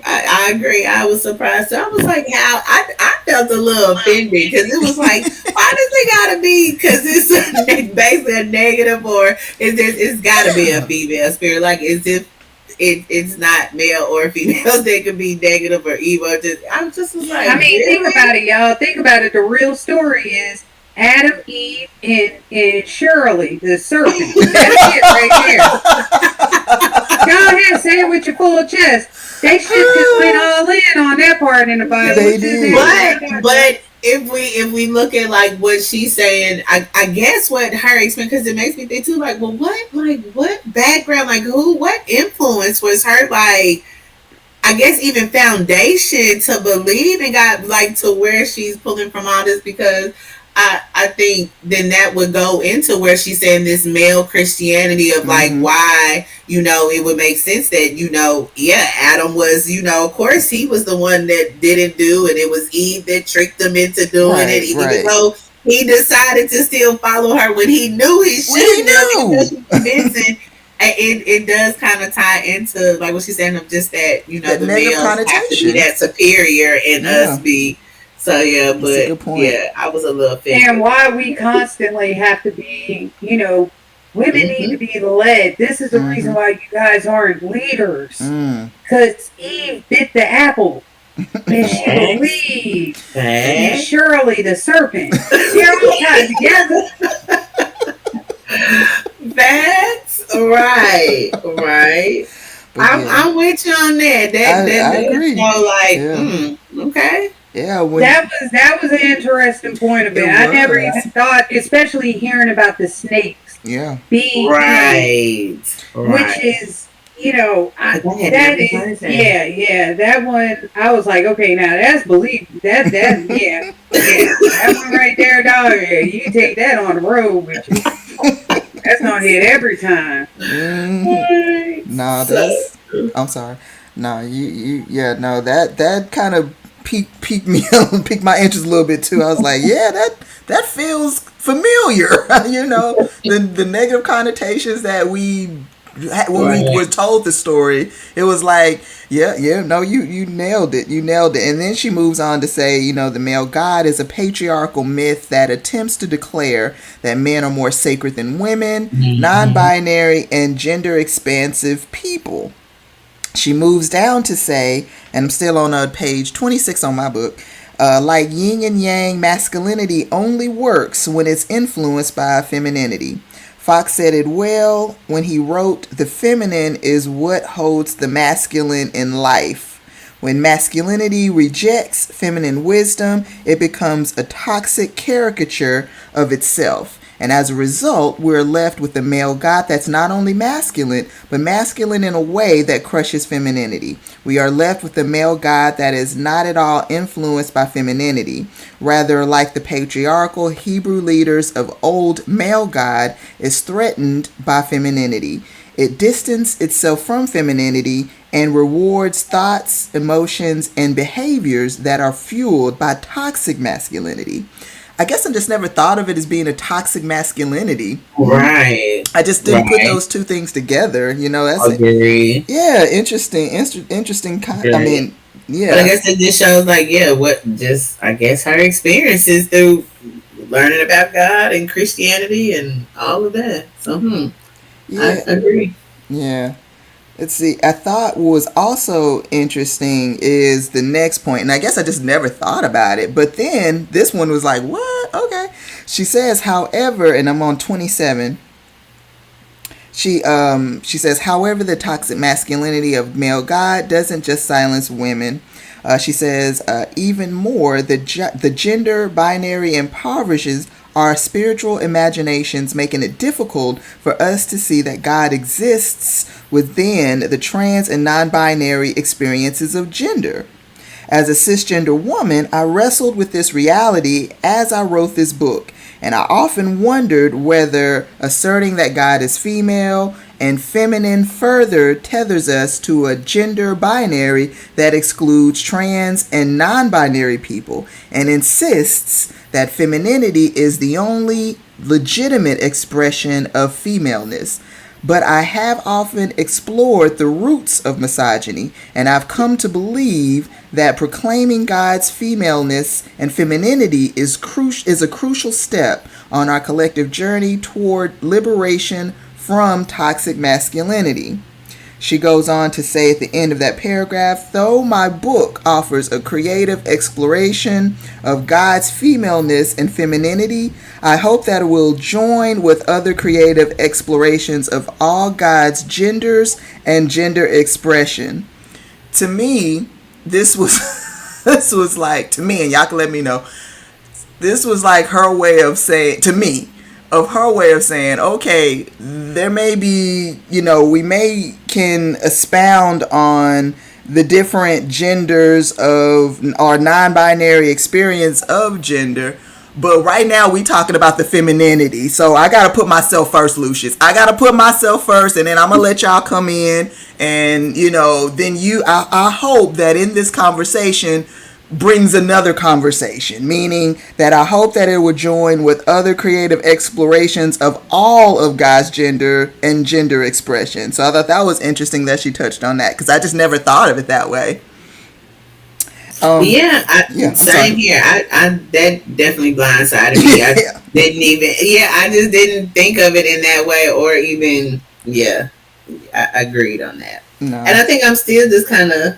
B: I agree. I was surprised. So I was like, how? I felt a little offended because it was like, why does it gotta be? Because it's basically a negative, or it's gotta be a
A: Yeah.
B: female spirit. Like, as if it's not male or female. They could be negative or evil. I just was like,
C: I mean, think
B: really?
C: about it, y'all. Think about it. The real story is Adam, Eve, and Shirley, the serpent. That's it right there. Go ahead, say it with your full chest. They should just went all in on that part in the Bible.
A: They did.
B: But if we look at like what she's saying, I guess what her experience, because it makes me think too, like, well, what background, like what influence was her, like, I guess even foundation to believe and got like to where she's pulling from all this, because I think then that would go into where she's saying this male Christianity of like
A: Mm-hmm.
B: why, it would make sense that, yeah, Adam was, of course he was the one that didn't do, and it was Eve that tricked him into doing it,
A: Right,
B: even
A: right.
B: though he decided to still follow her when he knew he
A: When he
B: shouldn't have, because
A: knew.
B: she was convincing. It does kind of tie into like what she's saying of just that,
A: That
B: the
A: negative
B: males have to be
A: connotation.
B: that superior and
A: Yeah.
B: us be. So yeah,
A: That's a
B: but
A: good point.
B: yeah, I was a little
C: And
B: offended.
C: why we constantly have to be, women need to
B: Mm-hmm.
C: be led. This is the reason
A: Mm-hmm.
C: why you guys aren't leaders.
A: Mm.
C: Because Eve bit the apple. And she
B: Facts.
C: believed in
B: Facts.
C: Shirley the serpent. They're all tied together.
B: Facts. Right. Right.
A: But
B: I'm
A: yeah,
B: I'm with you on that.
A: I
B: That
A: agree.
B: like,
A: Yeah.
B: okay.
A: Yeah. When
C: That was an interesting point of it.
A: It
C: I never
A: was.
C: even thought, especially hearing about the snakes
A: yeah.
C: being,
B: Right.
C: which
B: Right.
C: is,
B: I had
C: that
B: never heard
C: is,
B: that.
C: yeah, that one. I was like, okay, now that's believable. Yeah, that one right there, dog. Yeah, you take that on the road with you. That's gonna hit every time.
A: Mm.
B: Right.
A: Nah,
B: So,
A: I'm sorry. Nah, yeah, no, that kind of piqued me, piqued my interest a little bit too. I was like, yeah, that feels familiar. The negative connotations that when we
B: right.
A: were told the story, it was like, yeah, no, you nailed it, And then she moves on to say, the male god is a patriarchal myth that attempts to declare that men are more sacred than women, non-binary, and gender expansive people. She moves down to say, and I'm still on page 26 on my book, like yin and yang, masculinity only works when it's influenced by femininity. Fox said it well when he wrote, "The feminine is what holds the masculine in life. When masculinity rejects feminine wisdom, it becomes a toxic caricature of itself." And as a result, we're left with a male God that's not only masculine, but masculine in a way that crushes femininity. We are left with a male God that is not at all influenced by femininity. Rather, like the patriarchal Hebrew leaders of old, male God is threatened by femininity. It distances itself from femininity and rewards thoughts, emotions, and behaviors that are fueled by toxic masculinity. I guess I just never thought of it as being a toxic masculinity.
B: Right.
A: I just didn't put those two things together. That's
B: Agree.
A: interesting. I
B: Right.
A: mean,
B: But I
A: yeah,
B: guess it just shows, like, I guess her experiences through learning about God and Christianity and all of that. So, I
A: yeah,
B: agree.
A: yeah. Let's see. I thought what was also interesting is the next point, and I guess I just never thought about it. But then this one was like, what? Okay. She says, however, and I'm on 27. She says, however, the toxic masculinity of male God doesn't just silence women. She says, even more, the gender binary impoverishes our spiritual imaginations, making it difficult for us to see that God exists within the trans and non-binary experiences of gender. As a cisgender woman, I wrestled with this reality as I wrote this book, and I often wondered whether asserting that God is female and feminine further tethers us to a gender binary that excludes trans and non-binary people and insists that femininity is the only legitimate expression of femaleness. But I have often explored the roots of misogyny, and I've come to believe that proclaiming God's femaleness and femininity is a crucial step on our collective journey toward liberation from toxic masculinity. She goes on to say at the end of that paragraph, though my book offers a creative exploration of God's femaleness and femininity, I hope that it will join with other creative explorations of all God's genders and gender expression. To me, this was this was like, to me, and y'all can let me know, this was like her way of saying, to me, of her way of saying, okay, there may be, we may can expound on the different genders of our non-binary experience of gender, but right now we talking about the femininity. So I gotta put myself first, Lucius. I gotta put myself first, and then I'm gonna let y'all come in, and then I hope that in this conversation brings another conversation, meaning that I hope that it will join with other creative explorations of all of God's gender and gender expression. So I thought that was interesting that she touched on that, because I just never thought of it that way.
B: Same here. I that definitely blindsided me. I didn't even. I just didn't think of it in that way, or even. I agreed on that.
A: No.
B: And I think I'm still just kind of.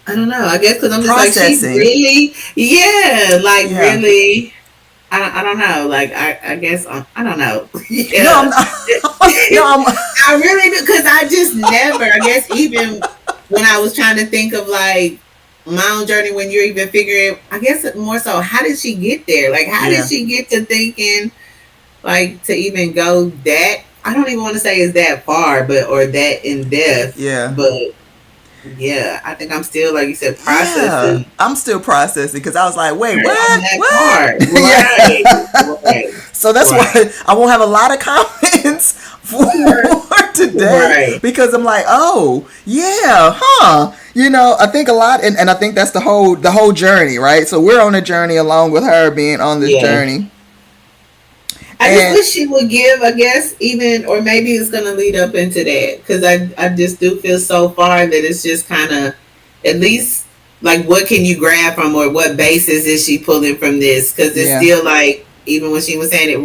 B: I don't know. I guess because I'm just
A: processing.
B: Like, she really, really. I don't know. Like, I guess I don't know. Yeah.
A: No,
B: I really do, because I just never. I guess even when I was trying to think of like my own journey, when you're even figuring, I guess more so, how did she get there? Like, how did she get to thinking, like, to even go that? I don't even want to say is that far, or that in depth.
A: Yeah.
B: But yeah, I think I'm still, like you said, processing.
A: Yeah, I'm still processing, because I was like, wait,
B: what? Right.
A: So that's why I won't have a lot of comments for today, because I'm like, oh yeah, huh? I think a lot, and I think that's the whole journey, right? So we're on a journey along with her being on this journey.
B: I just wish she would give, I guess, even, or maybe it's going to lead up into that, because I just do feel so far that it's just kind of, at least, like, what can you grab from, or what basis is she pulling from this? Because it's still like, even when she was saying it,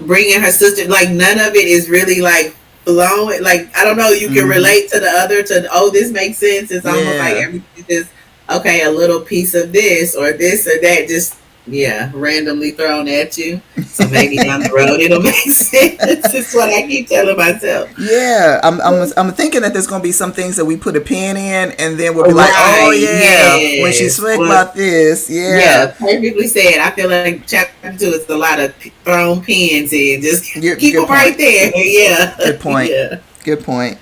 B: bringing her sister, like, none of it is really like flowing. Like, I don't know, you can relate to the other, this makes sense. It's almost like everything is just, okay, a little piece of this or that, just Yeah, randomly thrown at you. So maybe down the road it'll make sense. It's what I keep telling myself.
A: Yeah, I'm thinking that there's gonna be some things that we put a pin in, and then we'll be like, oh
B: Right.
A: yeah, when she
B: Yes.
A: spoke
B: Well,
A: about this, yeah.
B: yeah, perfectly said. I feel like chapter 2 is a lot of thrown pins in. Just keep
A: Good
B: them
A: point.
B: right there. Yeah.
A: Good point.
B: Yeah.
A: Good point.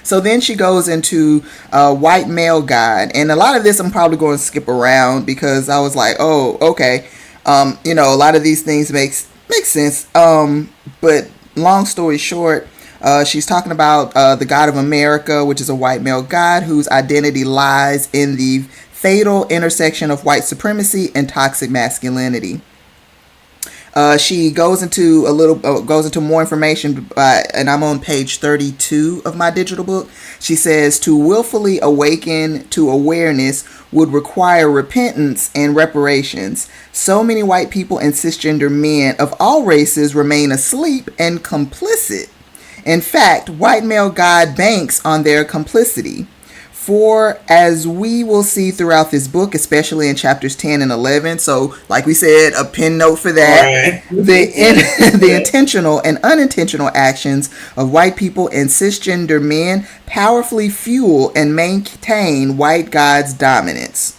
A: So then she goes into white male god, and a lot of this I'm probably going to skip around because I was like, oh, okay, a lot of these things makes sense. But long story short, she's talking about the God of America, which is a white male god whose identity lies in the fatal intersection of white supremacy and toxic masculinity. She goes into more information, and I'm on page 32 of my digital book. She says to willfully awaken to awareness would require repentance and reparations. So many white people and cisgender men of all races remain asleep and complicit. In fact, white male God banks on their complicity. For as we will see throughout this book, especially in chapters 10 and 11, so like we said, a pin note for that,
B: Right.
A: the intentional and unintentional actions of white people and cisgender men powerfully fuel and maintain white God's dominance.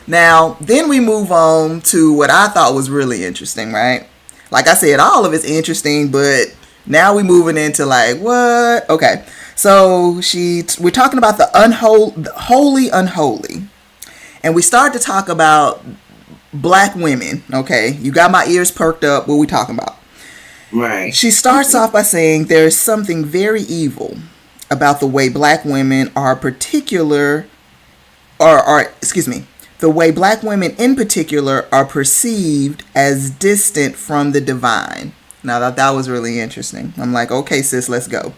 A: Now, then we move on to what I thought was really interesting, right? Like I said, all of it's interesting, but now we're moving into like, what? Okay. So we're talking about the holy unholy. And we start to talk about black women, okay? You got my ears perked up. What we talking about?
B: Right.
A: She starts off by saying there's something very evil about the way black women the way black women in particular are perceived as distant from the divine. Now that was really interesting. I'm like, okay, sis, let's go.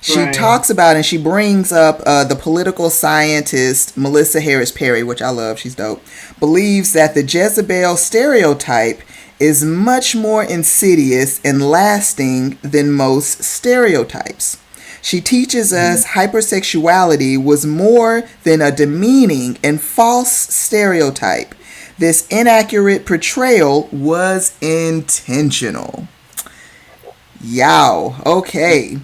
A: She talks about and she brings up the political scientist Melissa Harris Perry, which I love. She's dope. Believes that the Jezebel stereotype is much more insidious and lasting than most stereotypes. She teaches us hypersexuality was more than a demeaning and false stereotype. This inaccurate portrayal was intentional. Yow. Okay.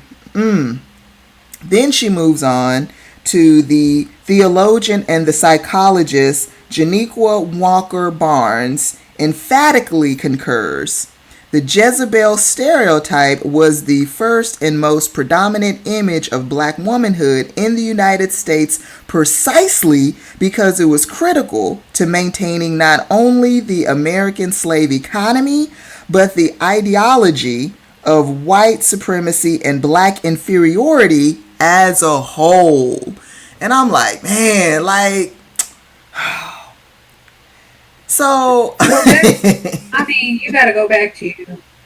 A: Then she moves on to the theologian and the psychologist Janiqua Walker Barnes emphatically concurs. The Jezebel stereotype was the first and most predominant image of black womanhood in the United States precisely because it was critical to maintaining not only the American slave economy, but the ideology of white supremacy and black inferiority as a whole. And I'm like, man, like, so.
C: I mean, you got to go back to,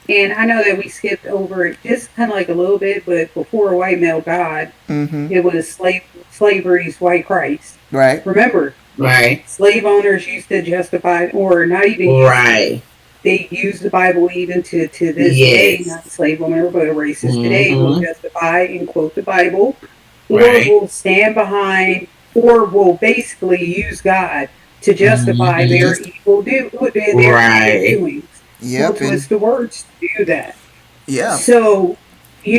C: and I know that we skipped over it just kind of like a little bit, but before white male God, it was slavery's white Christ.
A: Right.
C: Remember,
B: right.
C: Slave owners used to justify, or not even
B: right.
C: They use the Bible even to this day, not slave owner, but a racist today will justify and quote the Bible, or will stand behind, or will basically use God to justify their evil doings.
A: Yep.
C: We'll twist the words to do that.
A: Yeah.
C: So, to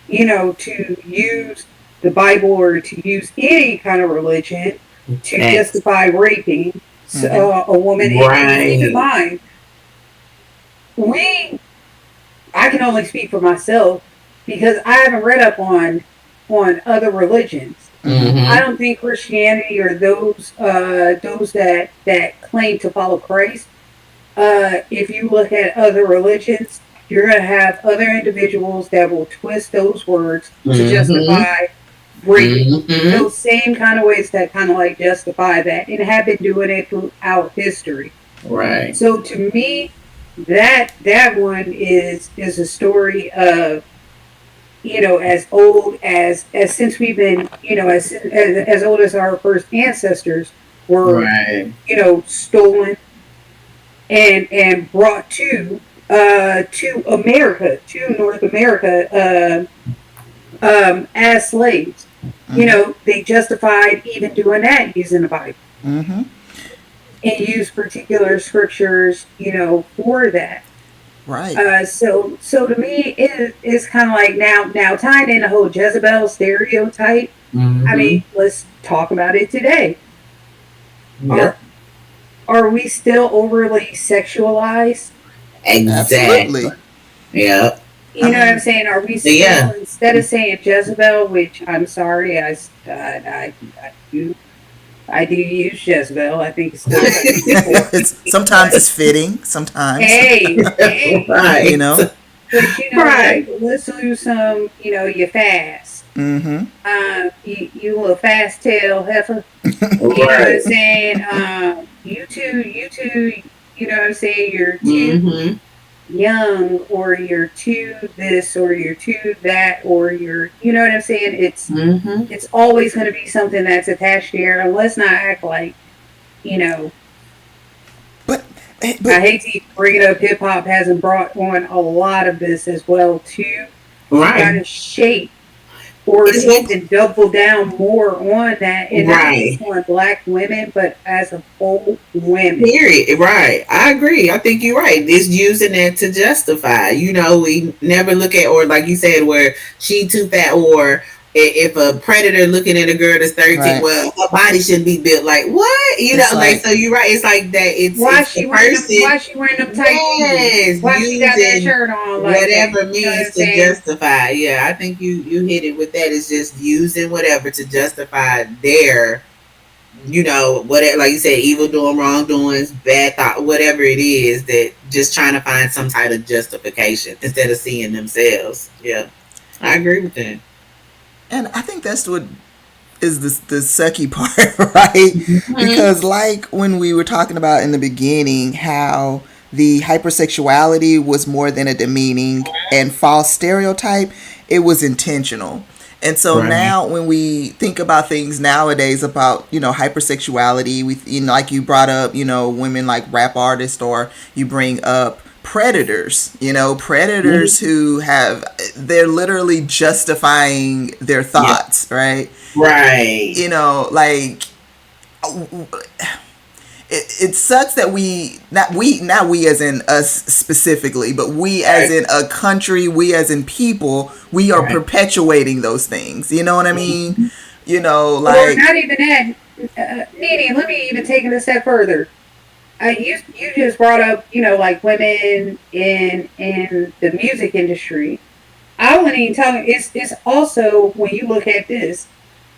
C: use the Bible or to use any kind of religion to justify raping a woman in mind. I can only speak for myself because I haven't read up on other religions. I don't think Christianity or those that claim to follow Christ. If you look at other religions, you're going to have other individuals that will twist those words to justify raping. Those same kind of ways that kind of like justify that and have been doing it throughout history.
B: Right.
C: So to me, that one is a story of, as old as since we've been, as old as our first ancestors were, stolen and brought to America, to North America, as slaves. They justified even doing that using the Bible. and use particular scriptures, for that.
A: Right.
C: So to me, it's kind of like now tying in the whole Jezebel stereotype. I
B: Mm-hmm.
C: mean, let's talk about it today.
B: Yep.
C: Are are we still overly sexualized?
B: Exactly.
A: Absolutely.
B: Yep.
A: I
C: You know what I'm
A: mean,
C: saying? Are we still,
B: Yeah.
C: instead of saying Jezebel, which I'm sorry, I do use Jezebel. I think it's still kind of important,
A: it's sometimes
C: but
A: it's fitting. Sometimes,
C: hey,
A: you
B: Right.
A: know.
C: but
B: Right.
C: let's do some, you fast.
A: Mm-hmm.
C: You little fast tail heifer. You know what I'm
B: Right.
C: saying? You know what I'm saying? You're too
B: Mm-hmm.
C: young, or you're too this, or you're too that, or you know what I'm saying?
B: Mm-hmm.
C: It's always going to be something that's attached here, and let's not act like, you know,
A: But
C: I
A: but
C: hate to even bring it up, hip hop hasn't brought on a lot of this as well too, to kind
B: Right.
C: of shape or
B: It's like
C: even double down more on that, and not just
B: right.
C: on black women, but as a whole women.
B: Period. Right. I agree. I think you're right. It's using it to justify. We never look at, or like you said, where she too fat, or if a predator looking at a girl that's 13,
A: right.
B: well, her body shouldn't be built like what?
A: It's
B: Like,
A: like
B: so you're right. It's like that. It's the
C: Why
B: person,
C: she wearing them tight jeans?
B: yes,
C: Why she got that
B: using
C: shirt on like that?
B: whatever
C: You know what
B: means
C: I'm
B: to
C: saying?
B: justify. Yeah, I think you hit it with that. It's just using whatever to justify their, whatever, like you said, evil doing, wrongdoings, bad thought, whatever it is, that just trying to find some type of justification instead of seeing themselves. Yeah, I agree with that.
A: and I think that's what is the sucky part, right?
B: Mm-hmm.
A: Because like when we were talking about in the beginning, how the hypersexuality was more than a demeaning and false stereotype, it was intentional. And so
B: Right.
A: now when we think about things nowadays about, hypersexuality, we, like you brought up, women like rap artists, or you bring up predators, predators
B: Mm-hmm.
A: who they're literally justifying their
B: Yeah.
A: thoughts, right?
B: Right.
A: Like it sucks that we as in us specifically, but we as
B: Right.
A: in a country, we as in people, we are
B: Right.
A: perpetuating those things. You know what I mean?
C: Or
A: Like
C: not even that. Nene, let me even take it a step further. You just brought up, like women in the music industry. I wouldn't even tell you. It's also, when you look at this,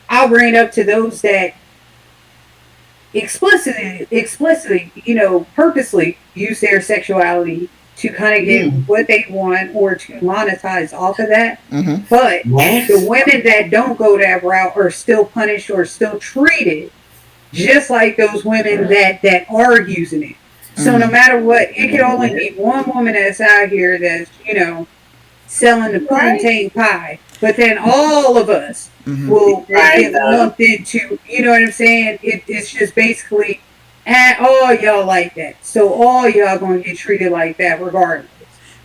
C: I'll bring it up to those that explicitly, purposely use their sexuality to kind of get
B: Mm.
C: what they want, or to monetize off of that.
A: mm-hmm,
C: But the
B: Yes.
C: women that don't go that route are still punished or still treated just like those women that are using it. So no
A: mm,
C: matter what, it can only be one woman that's out here that's, selling the
B: Right.
C: plantain pie. But then all of us
A: mm-hmm.
C: will
B: Right.
C: get lumped into, you know what I'm saying? It's just basically, and all y'all like that. So all y'all gonna get treated like that regardless.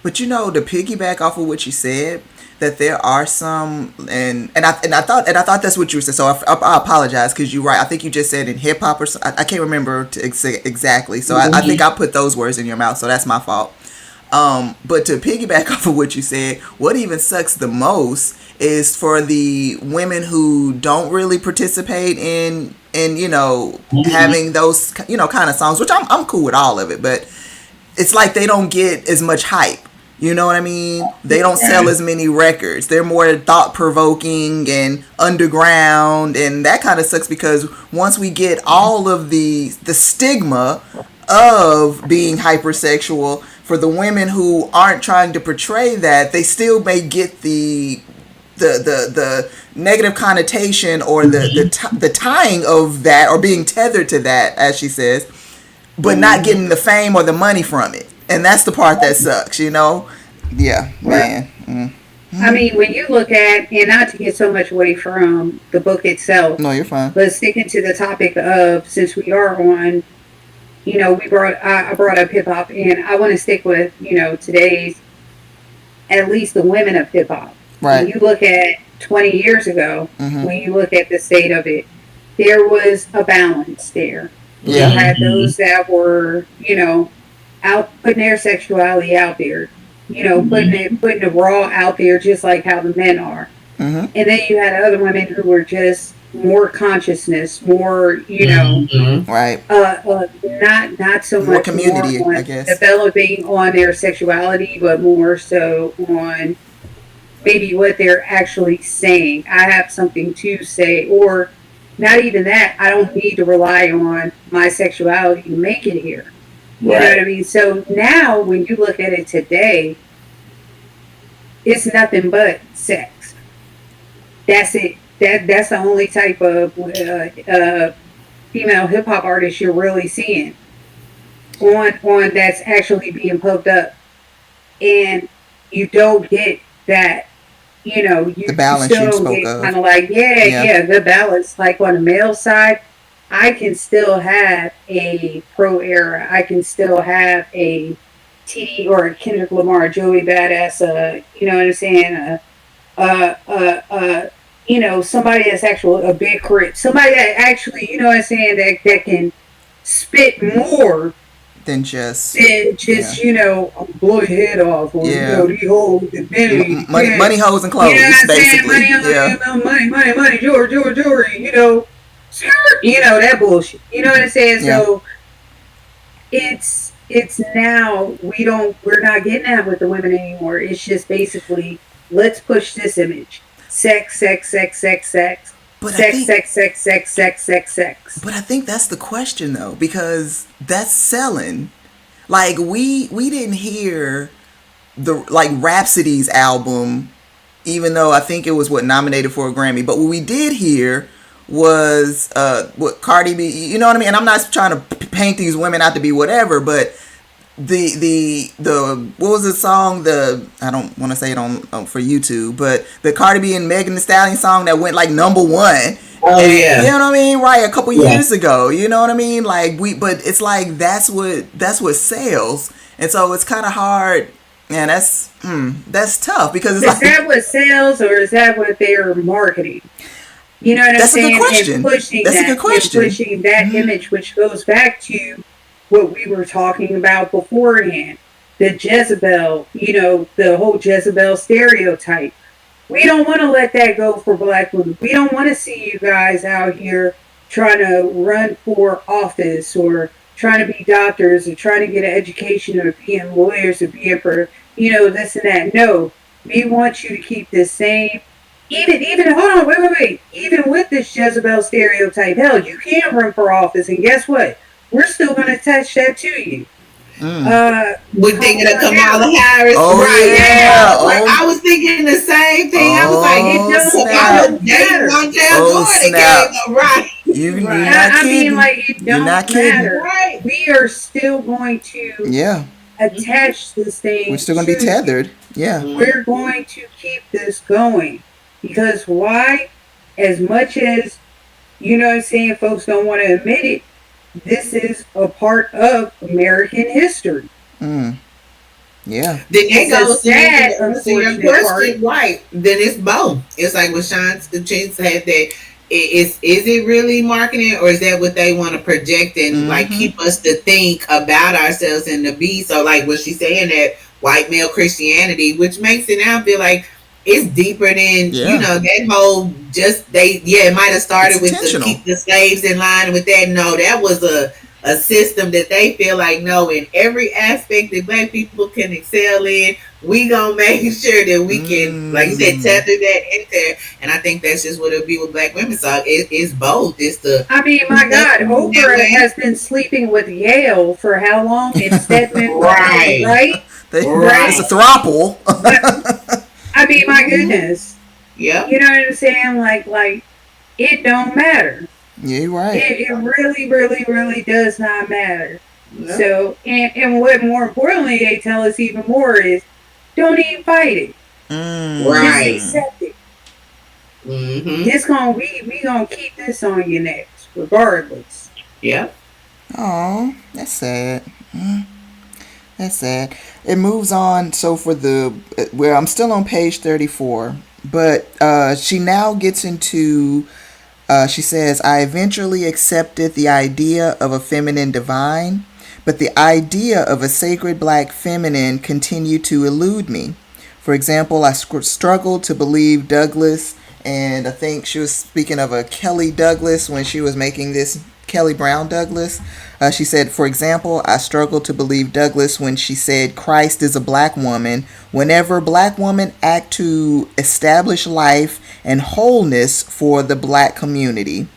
A: But to piggyback off of what you said, that there are some, and I thought that's what you said. So I apologize, because you're right. I think you just said in hip hop or something. I can't remember exactly. So I think
B: Mm-hmm.
A: I put those words in your mouth. So that's my fault. But to piggyback off of what you said, what even sucks the most is for the women who don't really participate in
B: Mm-hmm.
A: having those kind of songs, which I'm cool with all of it, but it's like they don't get as much hype. You know what I mean? They don't sell
B: Right.
A: as many records. They're more thought provoking and underground, and that kind of sucks, because once we get all of the stigma of being hypersexual, for the women who aren't trying to portray that, they still may get the negative connotation, or
B: Mm-hmm.
A: the tying of that, or being tethered to that, as she says, but not
B: Mm-hmm.
A: getting the fame or the money from it. And that's the part that sucks. Yeah,
C: Well,
A: man.
C: I mean, when you look at, and not to get so much away from the book itself,
A: No, you're fine.
C: but sticking to the topic of, since we are on, I brought up hip hop, and I want to stick with, today's, at least the women of hip hop. When
A: Right.
C: you look at 20 years ago,
A: Mm-hmm.
C: when you look at the state of it, there was a balance there. You
A: Yeah.
C: had those that were, out putting their sexuality out there, putting the raw out there, just like how the men are.
A: Mm-hmm.
C: And then you had other women who were just more consciousness, more,
A: Right.
C: not so
A: More
C: much more
A: community, I
C: on
A: guess.
C: developing on their sexuality, but more so on maybe what they're actually saying. I have something to say, or not even that. I don't need to rely on my sexuality to make it here. You know what I
B: Right.
C: mean? So now, when you look at it today, it's nothing but sex. That's it. That's the only type of female hip hop artist you're really seeing on that's actually being pumped up, and you don't get that.
A: The
C: You
A: balance
C: still
A: you
C: don't
A: spoke
C: get kind
A: of.
C: of like, yeah,
A: Yeah.
C: yeah, the balance. Like on the male side, I can still have a pro era. I can still have a TD or a Kendrick Lamar, Joey Badass. You know what I'm saying? Uh, uh, uh, somebody that's actual a big crit. Somebody that actually, you know what I'm saying, that can spit more
A: Then just,
C: than
A: yeah.
C: just, blow your head off, or,
A: Yeah.
C: these hoes, the Bentley,
A: Money,
C: yeah.
A: money, hoes, and
C: You know what
A: clothes,
C: I'm saying?
A: basically. Yeah.
C: Money, George, skirt, that bullshit. You know what I'm saying?
A: Yeah.
C: So it's now we're not getting that with the women anymore. It's just basically, let's push this image. Sex, sex, sex, sex, sex.
A: But I
C: Sex,
A: think,
C: sex, sex, sex, sex, sex, sex.
A: but I think that's the question though, because that's selling. Like we didn't hear the like Rhapsody's album, even though I think it was what nominated for a Grammy. But what we did hear was what Cardi B. You know what I mean? And I'm not trying to paint these women out to be whatever, but the what was the song? The I don't want to say it on for YouTube, but the Cardi B and Megan Thee Stallion song that went like #1.
B: Oh
A: And,
B: yeah.
A: you know what I mean? Right, a couple
B: Yeah.
A: years ago. You know what I mean? Like but it's like that's what sells, and so it's kind of hard. And that's tough because it's
C: Is
A: like
C: that what sells, or is that what they're marketing? You know what I'm
A: that's a good
C: saying?
A: question. That's a good
C: And
A: question.
C: pushing that image, which goes back to what we were talking about beforehand. The Jezebel, the whole Jezebel stereotype. We don't want to let that go for black women. We don't want to see you guys out here trying to run for office, or trying to be doctors, or trying to get an education, or being lawyers, or being for, this and that. No, we want you to keep the same. Even hold on, wait. Even with this Jezebel stereotype, hell, you can run for office, and guess what? We're still going to attach that to you.
B: We're thinking of
C: Kamala
B: Kamala
C: Harris.
B: Harris,
A: Oh
B: right?
A: yeah.
C: Yeah,
B: Like,
A: Oh.
B: I was thinking the same thing. I was like,
C: it
A: Oh
C: don't
B: I
C: it
A: snap.
B: was
C: don't
B: dating
C: matter.
B: Montel
A: Oh
B: Jordan came
A: snap.
B: up, right?
A: You're
B: Right.
A: not
C: I mean,
A: kidding.
C: like, it
A: You're not
C: don't
A: kidding.
C: matter.
B: Right.
C: We are still going to
A: Yeah.
C: attach this
A: We're
C: thing
A: still gonna be
C: to you.
A: tethered. Yeah.
C: We're going to keep this going. Because why? As much as, what I'm saying, folks don't want to admit it, this is a part of American history.
A: Yeah.
B: Then that
C: It's a
B: goes to
C: sad,
B: answer your
C: unfortunate part.
B: question, right? Then it's both. It's like what Sean Chin said that is it really marketing, or is that what they want to project and like keep us to think about ourselves and to be so, like what she's saying, that white male Christianity, which makes it now feel like it's deeper than
A: Yeah.
B: that whole just they it might have
A: It's
B: started with the
A: intentional.
B: keep the slaves in line with that. No, that was a system that they feel like, no, in every aspect that black people can excel in, we gonna make sure that we can, like you said, tether that in there. And I think that's just what it'll be with black women. So it's both. It's the
C: I mean, my God, Oprah has been sleeping with Yale for how long? And Stedman,
B: right,
C: right?
A: It's a
B: right.
A: throuple.
C: But I mean, my goodness,
B: Yep.
C: you know what I'm saying? Like it don't matter.
A: Yeah, you're right.
C: It really, really, really does not matter.
B: Yep.
C: So, and what more importantly they tell us even more is, don't even fight it. Just
B: Right.
C: accept it.
B: Mm-hmm.
C: We gonna keep this on your necks regardless.
B: Yep.
A: Oh, that's sad. That's sad. It moves on. So for where I'm still on page 34, but she now gets into She says, I eventually accepted the idea of a feminine divine, but the idea of a sacred black feminine continued to elude me. For example, I struggled to believe Douglas, and I think she was speaking of a Kelly Douglas when she was making this Kelly Brown Douglas. She said, for example, I struggled to believe Douglas when she said Christ is a black woman. Whenever black women act to establish life and wholeness for the black community.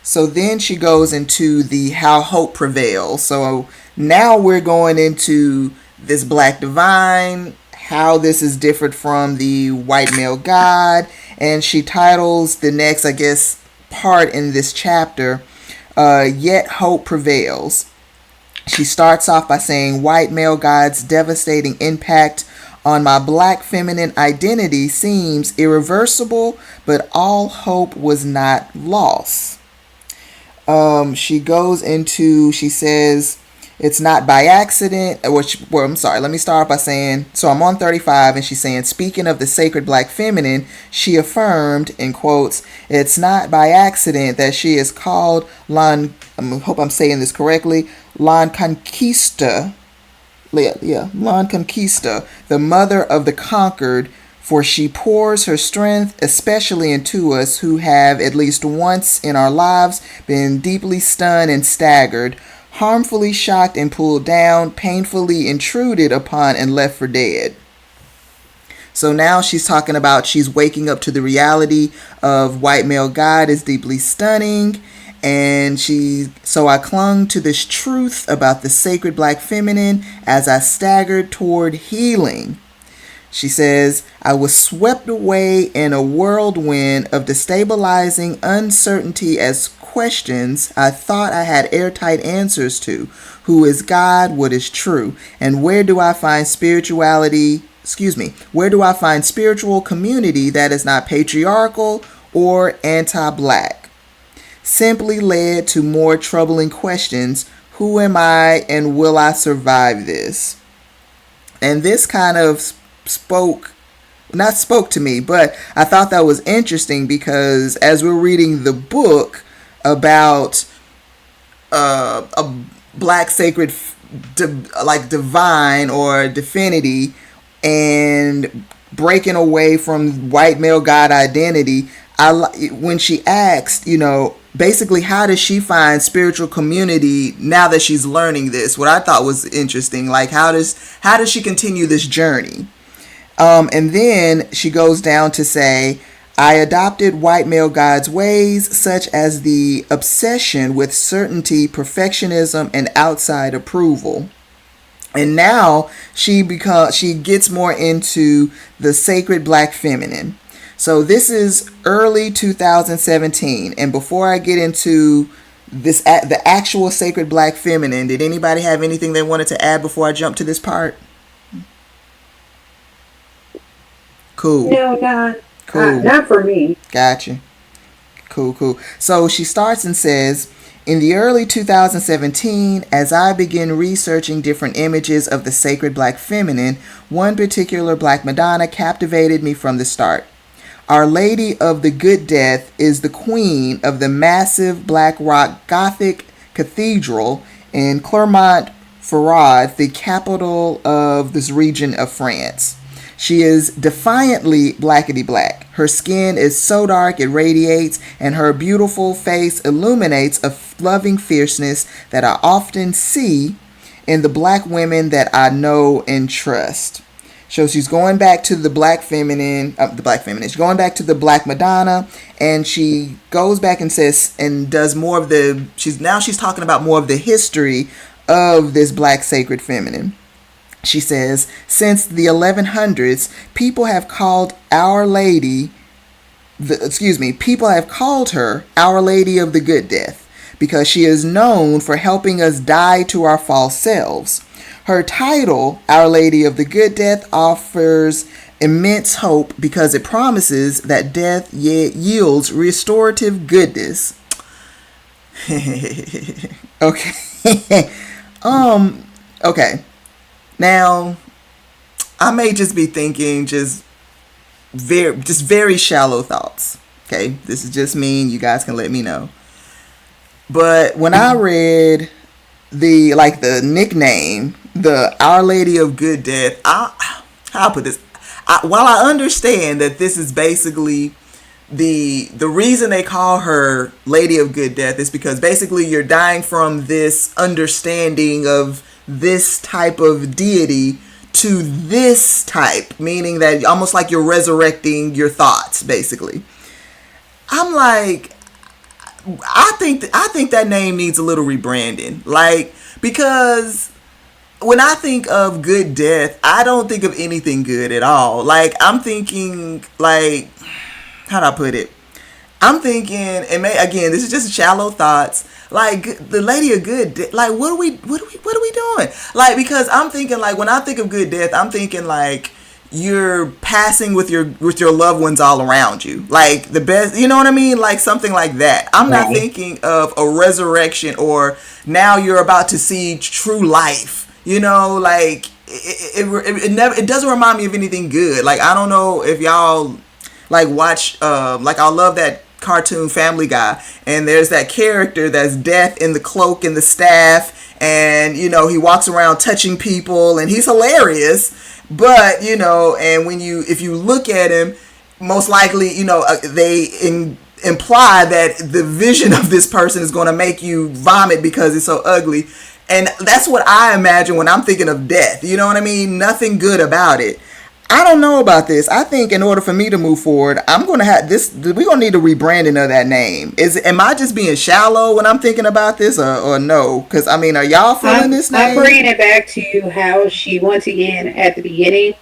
A: So then she goes into the how hope prevails. So now we're going into this black divine, how this is different from the white male God, and she titles the next, I guess, part in this chapter, Yet Hope Prevails. She starts off by saying, white male God's devastating impact on my black feminine identity seems irreversible, but all hope was not lost. She goes into, she says, it's not by accident, well, I'm sorry, let me start by saying, so I'm on 35, and she's saying, speaking of the sacred black feminine, she affirmed, in quotes, it's not by accident that she is called I hope I'm saying this correctly, La Conquista, La Conquista, the mother of the conquered, for she pours her strength especially into us who have at least once in our lives been deeply stunned and staggered, harmfully shocked and pulled down, painfully intruded upon and left for dead. So now she's talking about she's waking up to the reality of white male God is deeply stunning. And so I clung to this truth about the sacred black feminine as I staggered toward healing. She says, I was swept away in a whirlwind of destabilizing uncertainty as questions I thought I had airtight answers to. Who is God? What is true? And where do I find where do I find spiritual community that is not patriarchal or anti-black? Simply led to more troubling questions. Who am I and will I survive this? And this kind of spoke to me, but I thought that was interesting because as we're reading the book about a black sacred divine or divinity and breaking away from white male God identity, when she asked, basically how does she find spiritual community now that she's learning this, what I thought was interesting, like how does she continue this journey? And then she goes down to say, I adopted white male God's ways, such as the obsession with certainty, perfectionism, and outside approval. And now she gets more into the sacred black feminine. So this is early 2017. And before I get into the actual sacred black feminine, did anybody have anything they wanted to add before I jump to this part? Cool.
C: No, not for me.
A: Gotcha. Cool. So she starts and says, in the early 2017, as I begin researching different images of the sacred black feminine, one particular Black Madonna captivated me from the start. Our Lady of the Good Death is the queen of the massive black rock Gothic cathedral in Clermont-Ferrand, the capital of this region of France. She is defiantly blackety black. Her skin is so dark it radiates, and her beautiful face illuminates a loving fierceness that I often see in the black women that I know and trust. So she's going back to the black feminine. She's going back to the Black Madonna, and she goes back and says and does more of the. She's talking about more of the history of this black sacred feminine. She says, since the 1100s, people have called Our Lady. People have called her Our Lady of the Good Death because she is known for helping us die to our false selves. Her title, Our Lady of the Good Death, offers immense hope because it promises that death yields restorative goodness. Okay. Okay. Now, I may just be thinking very shallow thoughts. Okay, this is just me. You guys can let me know. But when I read the nickname, the Our Lady of Good Death, I'll put this. While I understand that this is basically the reason they call her Lady of Good Death is because basically you're dying from this understanding of this type of deity to this type, meaning that almost like you're resurrecting your thoughts, basically. I'm like, I think that name needs a little rebranding, like, because when I think of good death, I don't think of anything good at all. Like, I'm thinking, like, how do I put it? I'm thinking, and again, this is just shallow thoughts. Like, the Lady of Good Death, like, what are we doing? Like, because I'm thinking, like, when I think of good death, I'm thinking like you're passing with your loved ones all around you, like the best, you know what I mean, like something like that. I'm not thinking of a resurrection or now you're about to see true life. You know, like it never, it doesn't remind me of anything good. Like, I don't know if y'all like watch like, I love that cartoon Family Guy, and there's that character that's Death in the cloak and the staff, and you know he walks around touching people and he's hilarious, but you know, and if you look at him, most likely, you know, imply that the vision of this person is going to make you vomit because it's so ugly. And that's what I imagine when I'm thinking of death. You know what I mean? Nothing good about it. I don't know about this. I think in order for me to move forward, I'm going to have this. We're going to need a rebranding of that name. Am I just being shallow when I'm thinking about this, or no? Because I mean, are y'all feeling this name?
C: I'm bringing it back to how she, once again, at the beginning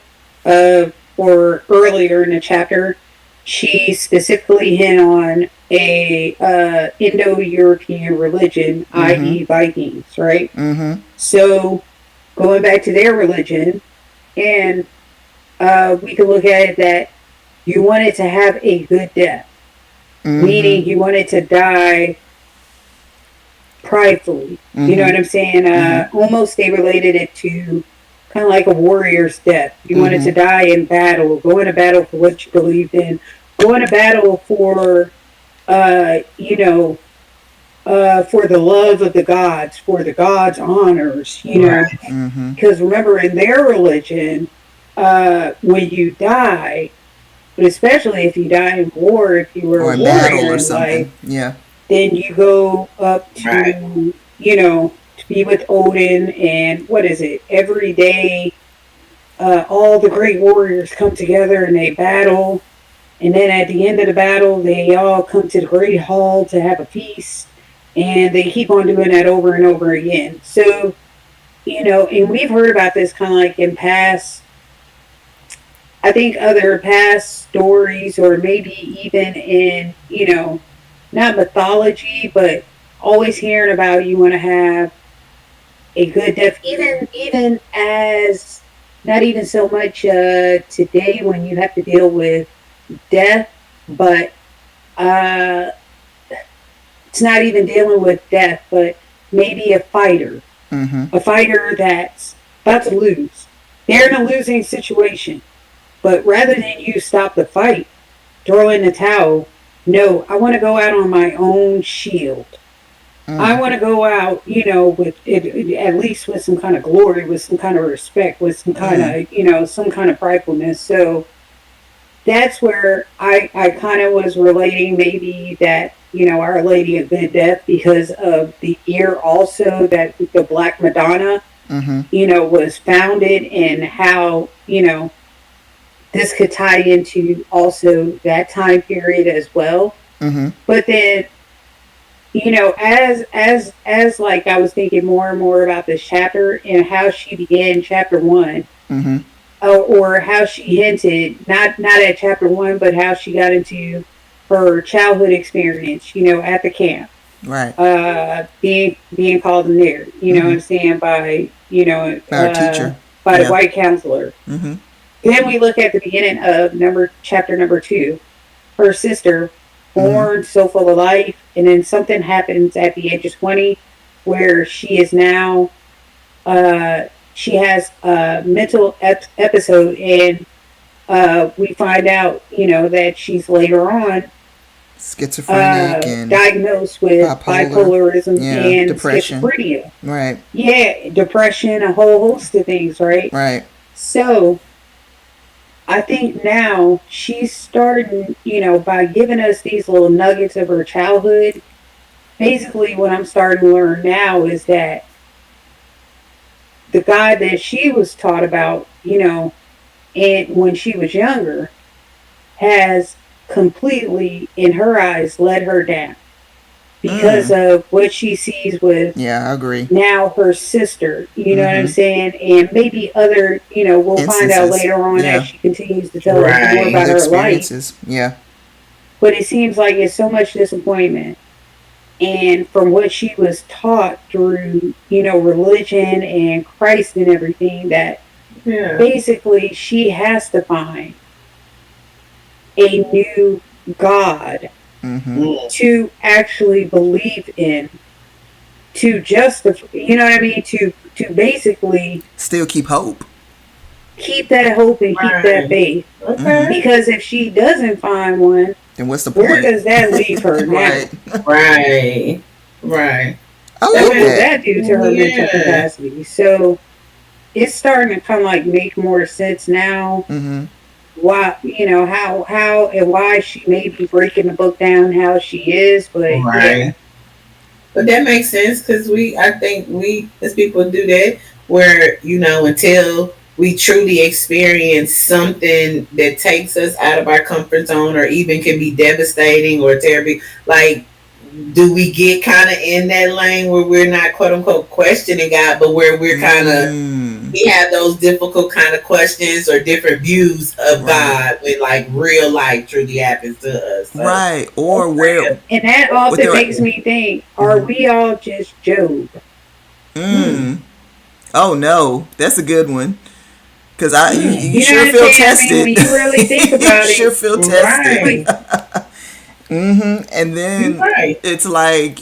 C: or earlier in the chapter, she specifically hit on a Indo-European religion, i.e. Vikings, right?
A: Mm-hmm.
C: So going back to their religion, and we can look at it that you wanted to have a good death, meaning you wanted to die pridefully. You know what I'm saying? Almost they related it to kind of like a warrior's death. You wanted to die in battle, go into battle for what you believed in, go into battle for, you know, for the love of the gods, for the gods' honors, you know. Because remember, in their religion, when you die, but especially if you die in war, if you were
A: or
C: a
A: in
C: warrior
A: battle or
C: in
A: something,
C: life, then you go up to, you know, to be with Odin, and what is it? Every day, all the great warriors come together and they battle, and then at the end of the battle, they all come to the great hall to have a feast, and they keep on doing that over and over again. So, you know, and we've heard about this kind of like in past, I think other past stories, or maybe even in, you know, not mythology, but always hearing about you want to have a good death, even as not even so much today when you have to deal with death, but it's not even dealing with death, but maybe a fighter that's about to lose. They're in a losing situation, but rather than you stop the fight, throw in the towel, no, I want to go out on my own shield. I want to go out, you know, with it, at least with some kind of glory, with some kind of respect, with some kind of, you know, some kind of pridefulness. So that's where I kind of was relating maybe that, you know, Our Lady of Good Death, because of the year also that the Black Madonna, you know, was founded, and how, you know, this could tie into also that time period as well. But then, you know, as like I was thinking more and more about this chapter and how she began chapter 1, or how she hinted, not at chapter 1, but how she got into her childhood experience, you know, at the camp, being called in there, you know what I'm saying, by, you know,
A: our teacher,
C: by the white counselor. Then we look at the beginning of chapter number 2, her sister, born so full of life, and then something happens at the age of 20 where she is now, she has a mental episode, and we find out, you know, that she's later on
A: schizophrenic and
C: diagnosed with
A: bipolar.
C: bipolarism
A: Yeah,
C: and
A: depression.
C: schizophrenia.
A: Right.
C: Yeah, depression, a whole host of things, right?
A: Right.
C: So I think now she's starting, by giving us these little nuggets of her childhood. Basically, what I'm starting to learn now is that the God that she was taught about, and when she was younger, has completely, in her eyes, let her down because of what she sees with
A: Yeah, I agree.
C: now her sister. You know what I'm saying? And maybe other, we'll find out
A: Instances.
C: later on
A: Yeah.
C: as she continues to tell us more
B: Right.
C: about
A: Other
C: her life.
A: experiences. Yeah.
C: But it seems like it's so much disappointment. And from what she was taught through, religion and Christ and everything, that
B: Yeah.
C: basically she has to find a new God to actually believe in, to justify, you know what I mean? To basically
A: Still keep hope.
C: keep that hope and keep that faith.
B: Okay.
C: Because if she doesn't find one,
A: Then what's the point?
C: where does that leave her now?
A: Right.
B: Right. Right.
A: I
C: What
A: like
C: does
A: that.
C: that do to her mental capacity? So it's starting to kind of like make more sense now. Why, how and why she may be breaking the book down how she is, but
B: Right.
C: yeah.
B: But that makes sense because I think we as people do that where, until we truly experience something that takes us out of our comfort zone or even can be devastating or terrible, like, do we get kind of in that lane where we're not quote unquote questioning God, but where we're kind of, we have those difficult kind of questions or different views of God when like real life truly happens to us. So,
A: right. Or where.
C: And that often makes me think, are we all just Job?
A: Oh no, that's a good one. Because you
C: know
A: sure
C: what
A: feel
C: I'm saying?
A: tested.
C: I mean, when you really think about
A: you sure
C: it,
A: feel tested.
B: Right.
A: And then it's like,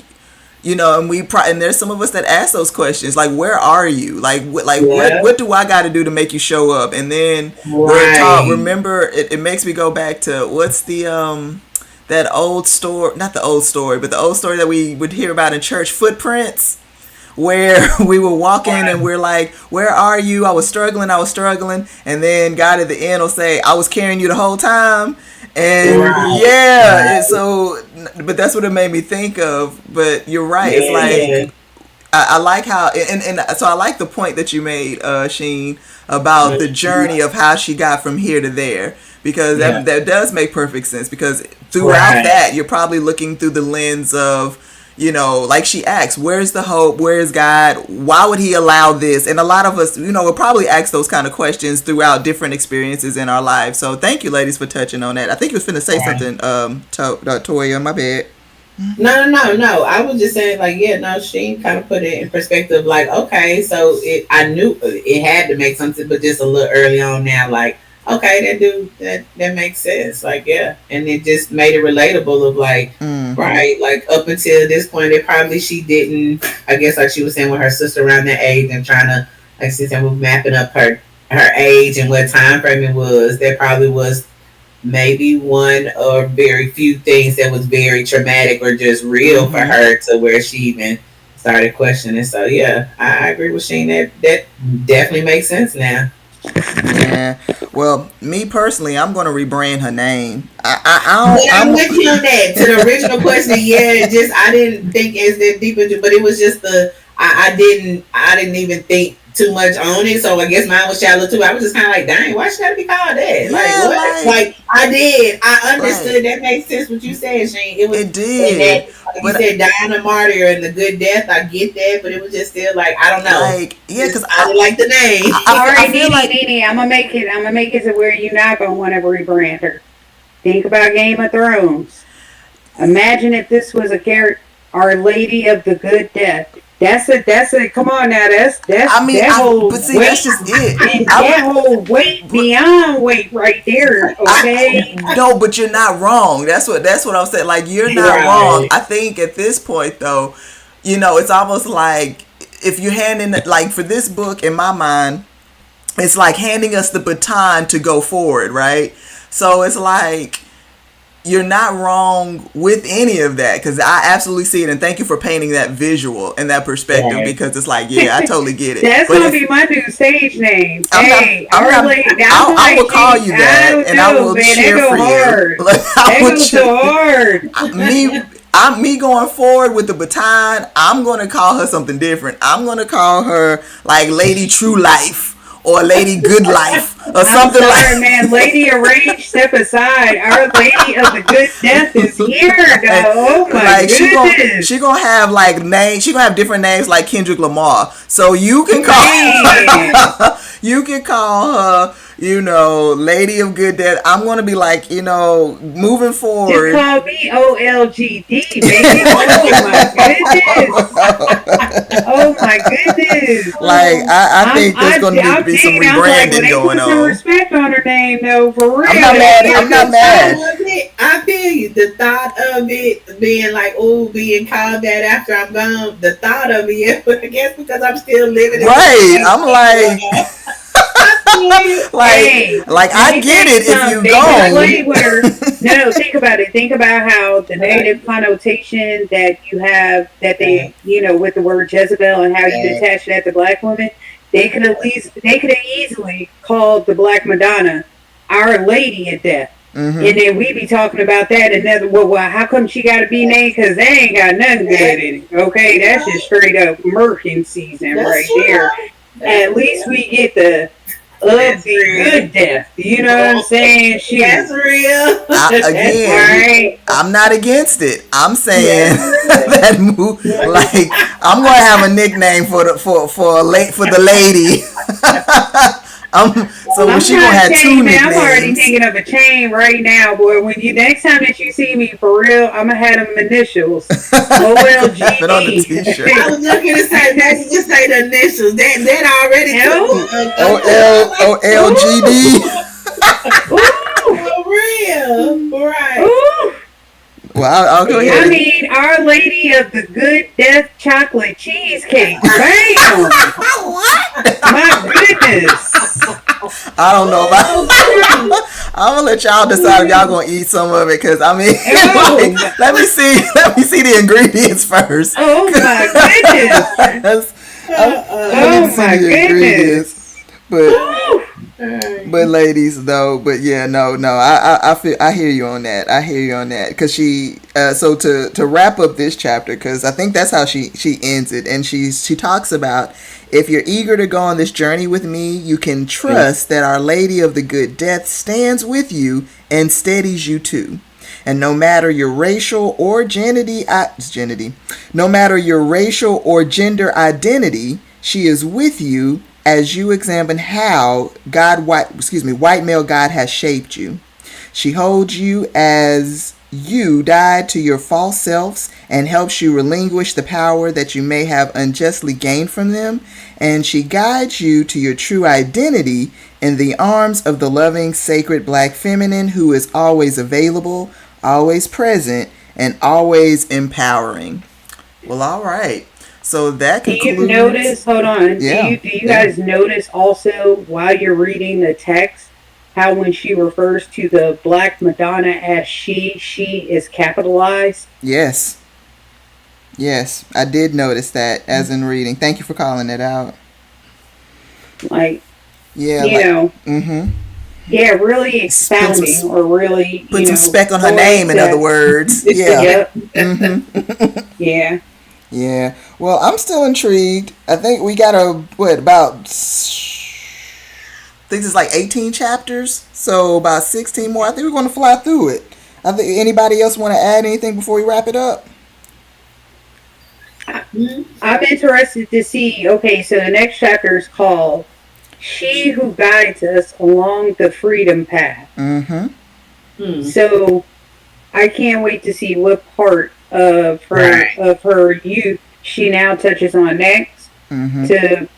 A: and there's some of us that ask those questions, like, where are you? Like what do I got to do to make you show up? And then we're taught. Remember, it makes me go back to what's the that old story, not the old story, but the old story that we would hear about in church, Footprints, where we were walking and we're like, where are you? I was struggling. And then God at the end will say, I was carrying you the whole time. And and so, but that's what it made me think of. But you're right. It's like, I like how, and so I like the point that you made, Sheen, about the journey of how she got from here to there. Because that does make perfect sense. Because throughout that, you're probably looking through the lens of, like she asks, where's the hope? Where's God? Why would he allow this? And a lot of us, will probably ask those kind of questions throughout different experiences in our lives. So thank you, ladies, for touching on that. I think you was finna say something, Toya, my bad.
B: No. I was just saying, like, she kind of put it in perspective, like, okay, so I knew it had to make something, but just a little early on now, like, okay, that makes sense, like, yeah, and it just made it relatable of like, right, like up until this point, she didn't, I guess, like she was saying with her sister around that age and trying to, like she said, mapping up her age and what time frame it was. There probably was maybe one or very few things that was very traumatic or just real for her to where she even started questioning. So yeah, I agree with Sheen. That definitely makes sense now.
A: Yeah. Well, me personally, I'm going to rebrand her name.
B: I'm with you on that. To the original question, I didn't think as that deep into, but it was just I didn't even think too much on it. So I guess mine was shallow too. I was just kind of like, dang, why should I be called that?
A: Yeah,
B: like what? Like I understood. That makes sense what you said, Shane.
A: It did.
B: Like you said, dying a martyr and the good death. I get that, but it was just still like, I don't know.
A: Like, yeah, because
B: I didn't like the name.
C: All right, Nene, I'm gonna make it to where you're not gonna want to rebrand her. Think about Game of Thrones. Imagine if this was a character, Our Lady of the Good Death. That's a. Come on now, that's. I mean, that whole
A: but see, weight, that's just it.
C: And that whole weight beyond weight right there. Okay.
A: No, but you're not wrong. That's what I'm saying. Like, you're not wrong. I think at this point, though, it's almost like if you're handing, like, for this book, in my mind, it's like handing us the baton to go forward, right? So it's like, you're not wrong with any of that, because I absolutely see it, and thank you for painting that visual and that perspective, because it's like, yeah, I totally get it.
C: That's
A: But
C: gonna
A: if,
C: be my new stage name.
A: I'm not,
C: Hey,
A: I'm
C: our
A: not,
C: lady.
A: I will call you that, and I will
C: man,
A: cheer
C: that
A: for
C: go
A: you.
C: hard.
A: Like, I
C: That
A: will
C: goes
A: cheer.
C: so hard.
A: Me going forward with the baton, I'm going to call her something different. I'm going to call her like Lady True Life or Lady Good Life or
C: I'm
A: something
C: sorry,
A: like.
C: man. Lady Arranged, step aside. Our Lady of the Good Death is here, though. Oh my
A: Like
C: goodness.
A: she gonna have like names. She gonna have different names like Kendrick Lamar. So you can call you can call her, Lady of Good Death. I'm gonna be like, moving forward.
C: Just call me OLGD, baby. Oh my goodness.
A: Like I think there's gonna need to be some
C: digging. I was like, well,
A: rebranding
C: they
A: going
C: put some
A: on.
C: respect on her name, though, for real.
A: I'm not mad.
B: I feel you. The thought of it being like, oh, being called that after I'm gone. The thought of it, I guess because I'm still living.
A: Right. I'm like.
C: Hey,
A: I get it if you go.
C: Play with her. No, think about it. Think about how the negative connotation that you have, that they, with the word Jezebel, and how you attach that to black women. They could have easily called the Black Madonna Our Lady of Death. Mm-hmm. And then we be talking about that, and then, well, how come she got to be named? Because they ain't got nothing good in it. Okay, that's just straight up murking season right there. At least we get the good death. You know what I'm saying?
B: That's real.
A: Again, I'm not against it. I'm saying that like I'm gonna have a nickname for the lady. So she gonna have two nicknames.
C: I'm already thinking of a chain right now, boy. When next time that you see me for real, I'm gonna have them initials. OLGD.
A: Have it on the t-shirt.
B: I was looking to say, maybe just say the initials. That already
A: OLGD.
B: For real, right?
C: Ooh.
A: Well, I'll go ahead.
C: I mean, Our Lady of the Good Death Chocolate Cheesecake. Bam!
A: What?
C: My goodness.
A: I don't know about. I'm gonna let y'all decide if y'all gonna eat some of it, because I mean, let me see the ingredients first.
C: Oh my goodness! Oh my goodness!
A: But ladies though, but yeah, no, I hear you on that. Because she, so to wrap up this chapter, because I think that's how she ends it, and she talks about, if you're eager to go on this journey with me, you can trust that Our Lady of the Good Death stands with you and steadies you too. And no matter your racial or gender identity, she is with you as you examine how white male God has shaped you. She holds you as you died to your false selves and helps you relinquish the power that you may have unjustly gained from them. And she guides you to your true identity in the arms of the loving, sacred black feminine who is always available, always present, and always empowering. Well, all right. So that concludes.
C: Do you notice? Hold on.
A: Yeah.
C: Do you guys notice also, while you're reading the text, how when she refers to the Black Madonna as she is capitalized?
A: Yes, I did notice that as in reading. Thank you for calling it out.
C: Like,
A: yeah,
C: yeah, really expounding, or really
A: put some spec on her name. In other words, yeah.
C: Yeah.
A: Yeah. Well, I'm still intrigued. I think we got I think it's like 18 chapters, so about 16 more. I think we're going to fly through it. I think anybody else want to add anything before we wrap it up?
C: I'm interested to see. Okay, so the next chapter is called "She Who Guides Us Along the Freedom Path." So I can't wait to see what part of her youth she now touches on next to,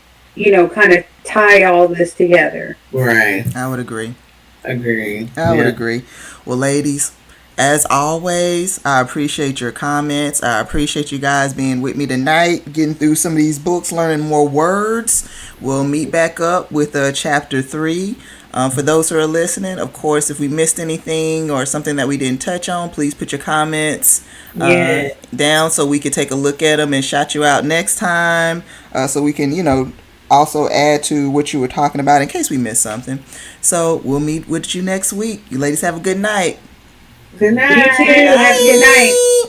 C: kind of tie all this together.
B: Right.
A: I would agree.
B: I would agree.
A: Well, ladies, As always, I appreciate your comments. I appreciate you guys being with me tonight, getting through some of these books, learning more words. We'll meet back up with chapter 3. For those who are listening, of course, if we missed anything or something that we didn't touch on, please put your comments down so we can take a look at them and shout you out next time, so we can, also add to what you were talking about in case we missed something. So we'll meet with you next week. You ladies have a good night.
B: Good night.
C: You too. Have a good night.